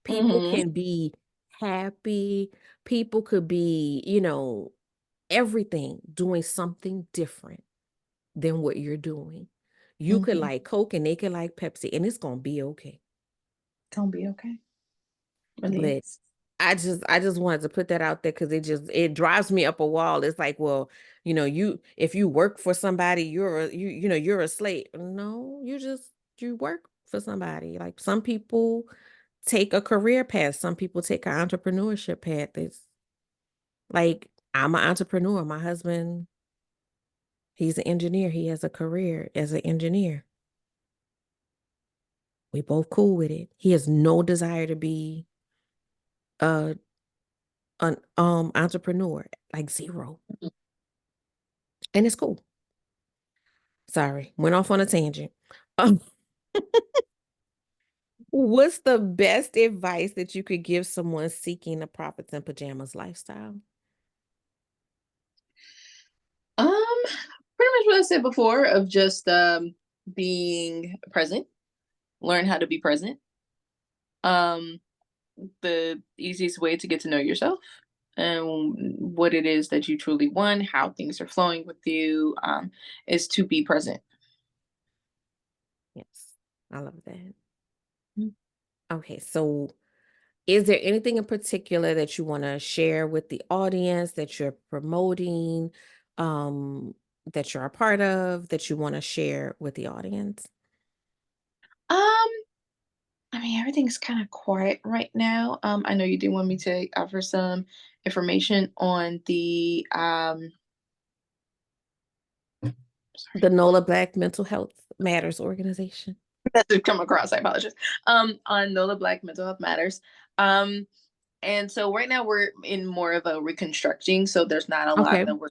People Mm-hmm. can be happy. People could be, everything doing something different than what you're doing. You could Mm-hmm. like Coke and they could like Pepsi, and it's gonna be okay. Gonna be okay. Really But is. I just wanted to put that out there because it drives me up a wall. It's like, well, if you work for somebody, you're a slave. No, you work for somebody. Like some people take a career path, some people take an entrepreneurship path. It's like I'm an entrepreneur. My husband, he's an engineer. He has a career as an engineer. We both cool with it. He has no desire to be a an entrepreneur, like zero. And it's cool. Sorry, went off on a tangent. Um, what's the best advice that you could give someone seeking a profits and pajamas lifestyle? Pretty much what I said before of just being present. Learn how to be present. The easiest way to get to know yourself and what it is that you truly want, how things are flowing with you, is to be present. Yes, I love that. Mm. Okay, so Is there anything in particular that you want to share with the audience that you're promoting, um, that you're a part of, that you want to share with the audience? Um, I mean, everything's kind of quiet right now. I know you do want me to offer some information on the The NOLA Black Mental Health Matters organization. that did come across. I apologize. On NOLA Black Mental Health Matters. And so right now we're in more of a reconstructing, so there's not a lot Okay. that we're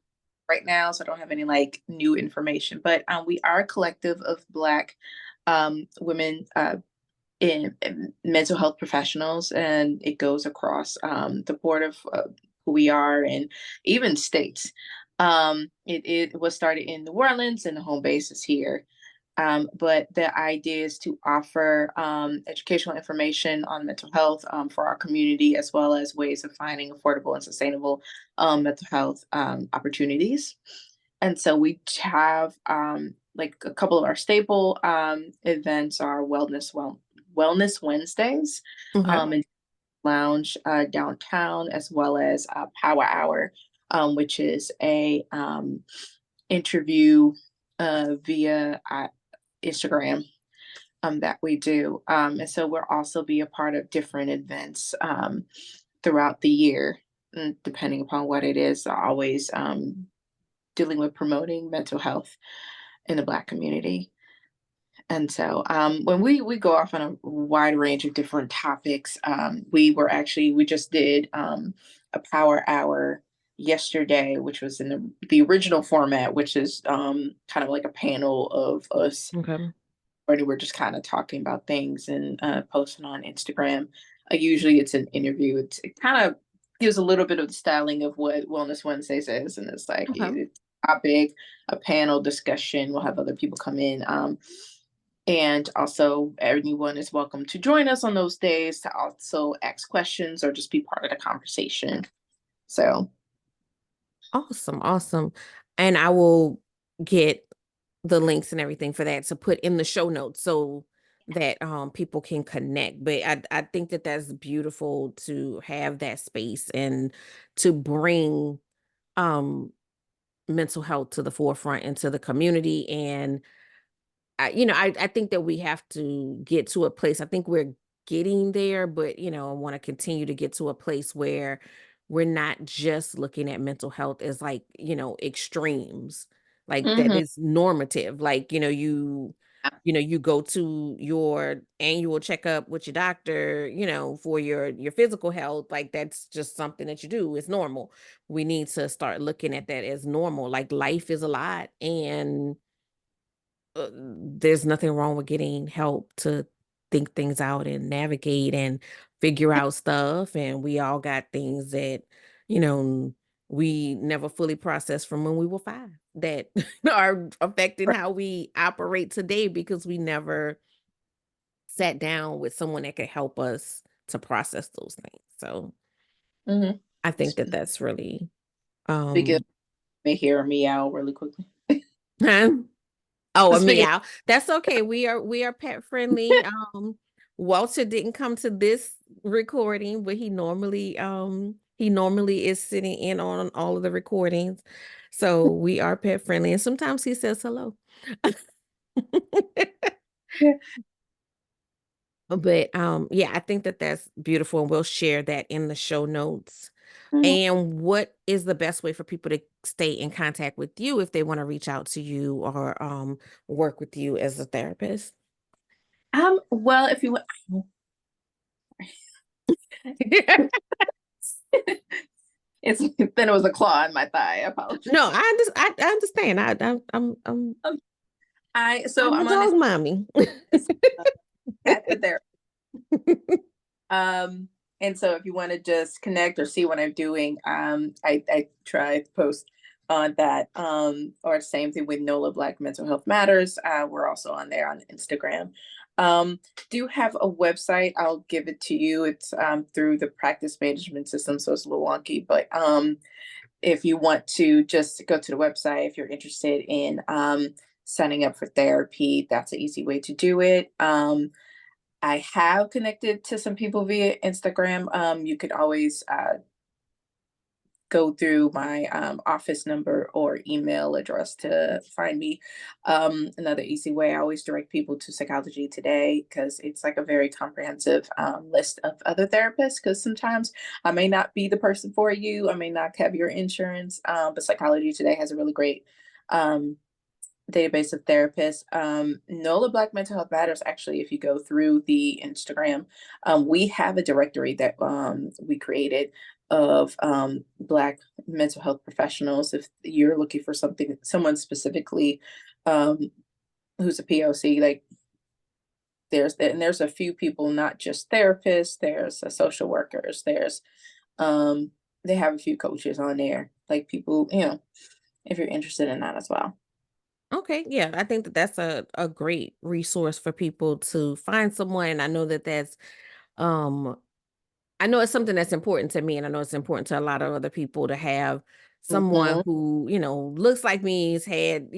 right now, so I don't have any like new information. But we are a collective of Black women in mental health professionals, and it goes across the board of who we are, and even states. It was started in New Orleans, and the home base is here. But the idea is to offer educational information on mental health for our community, as well as ways of finding affordable and sustainable mental health opportunities. And so we have like a couple of our staple events are Wellness Wednesdays Okay. and lounge downtown, as well as Power Hour, which is a interview via Instagram that we do. And so we'll also be a part of different events throughout the year, depending upon what it is, always dealing with promoting mental health in the Black community. And so when we go off on a wide range of different topics, we just did a power hour yesterday, which was in the original format, which is kind of like a panel of us. Okay. Or we're just kind of talking about things and posting on Instagram. Usually it's an interview. It kind of gives a little bit of the styling of what Wellness Wednesdays is. And it's like Okay. it's a topic, a panel discussion. We'll have other people come in. And also everyone is welcome to join us on those days to also ask questions or just be part of the conversation. So Awesome. Awesome. And I will get the links and everything for that to put in the show notes so that people can connect. But I think that that's beautiful to have that space and to bring mental health to the forefront into the community. And I think that we have to get to a place. I think we're getting there, but I want to continue to get to a place where we're not just looking at mental health as like, extremes, like that mhm. is normative. Like, you go to your annual checkup with your doctor, for your physical health, like that's just something that you do. It's normal. We need to start looking at that as normal. Like life is a lot, and there's nothing wrong with getting help to think things out and navigate and figure out stuff. And we all got things that, you know, we never fully processed from when we were 5 that are affecting how we operate today because we never sat down with someone that could help us to process those things. So Mhm. I think that that's really, Speaking of, um, may hear a meow really quickly. huh? Oh, a Speaking meow. That's okay. We are pet friendly. Walter didn't come to this recording, but he normally is sitting in on all of the recordings. So we are pet friendly, and sometimes he says hello. yeah. But yeah, I think that that's beautiful, and we'll share that in the show notes. Mhm. And what is the best way for people to stay in contact with you if they want to reach out to you or work with you as a therapist? Well, if you want, it's then it was a claw in my thigh. I apologize. No, I understand. Um, so I'm a I'm on dog mommy. this at the therapy. And so if you want to just connect or see what I'm doing, I try to post on that. Or same thing with NOLA Black Mental Health Matters. We're also on there on Instagram. Do have a website. I'll give it to you. It's through the practice management system, so it's a little wonky, but if you want to just go to the website, if you're interested in signing up for therapy, that's an easy way to do it. I have connected to some people via Instagram. You could always go through my office number or email address to find me. Another easy way, I always direct people to Psychology Today because it's like a very comprehensive list of other therapists. Because sometimes I may not be the person for you, I may not have your insurance, but Psychology Today has a really great um, database of therapists. NOLA Black Mental Health Matters, actually, if you go through the Instagram, we have a directory that we created of Black mental health professionals. If you're looking for someone specifically who's a POC, like there's a few people, not just therapists, there's social workers, there's they have a few coaches on there, like people, if you're interested in that as well. Okay, yeah, I think that that's a great resource for people to find someone. I know that that's um I know it's something that's important to me, and I know it's important to a lot of other people to have someone Mm-hmm. who, looks like me, has had,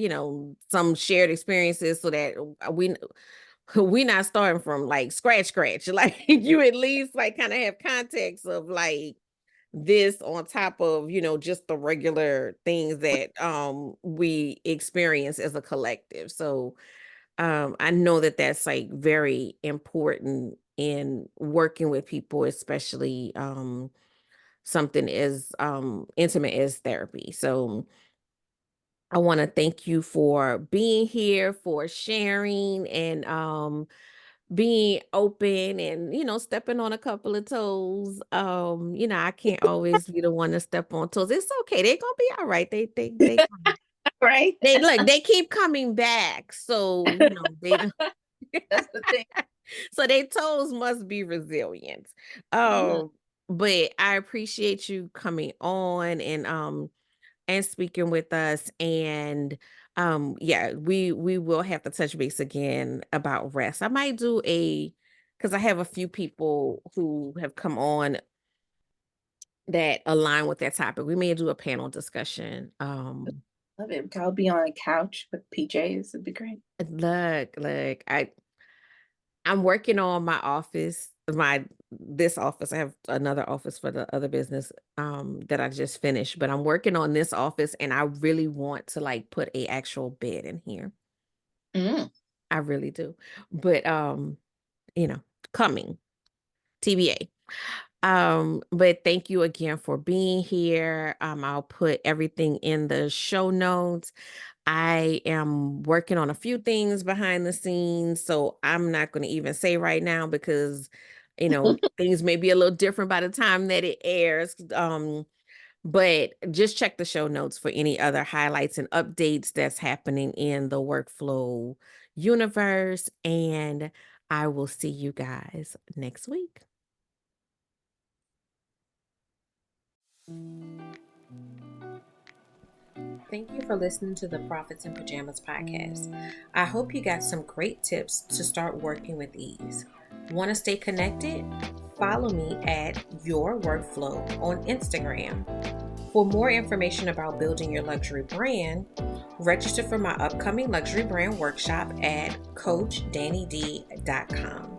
some shared experiences so that we not starting from like scratch. Like you at least like kind of have context of like this on top of, just the regular things that we experience as a collective. So I know that that's like very important in working with people, especially something as intimate as therapy. So I want to thank you for being here, for sharing, and being open, and stepping on a couple of toes. I can't always be the one to step on toes. It's okay. They're gonna be all right. Right. They look, they keep coming back. So, they don't That's the thing. so their toes must be resilient. Mhm. But I appreciate you coming on and speaking with us. And yeah, we will have to touch base again about rest. I might do because I have a few people who have come on that align with that topic. We may do a panel discussion. Love it. I'll be on a couch with PJs. It'd be great. Look, I'm working on my office, this office. I have another office for the other business that I just finished, but I'm working on this office, and I really want to like put a actual bed in here. Mm. I really do. But you know, coming TBA. But thank you again for being here. I'll put everything in the show notes. I am working on a few things behind the scenes, so I'm not going to even say right now because, things may be a little different by the time that it airs. But just check the show notes for any other highlights and updates that's happening in the workflow universe. And I will see you guys next week. Thank you for listening to the Prophets in Pajamas podcast. I hope you got some great tips to start working with ease. Want to stay connected? Follow me at Your Workflow on Instagram. For more information about building your luxury brand, register for my upcoming luxury brand workshop at CoachDanniD.com.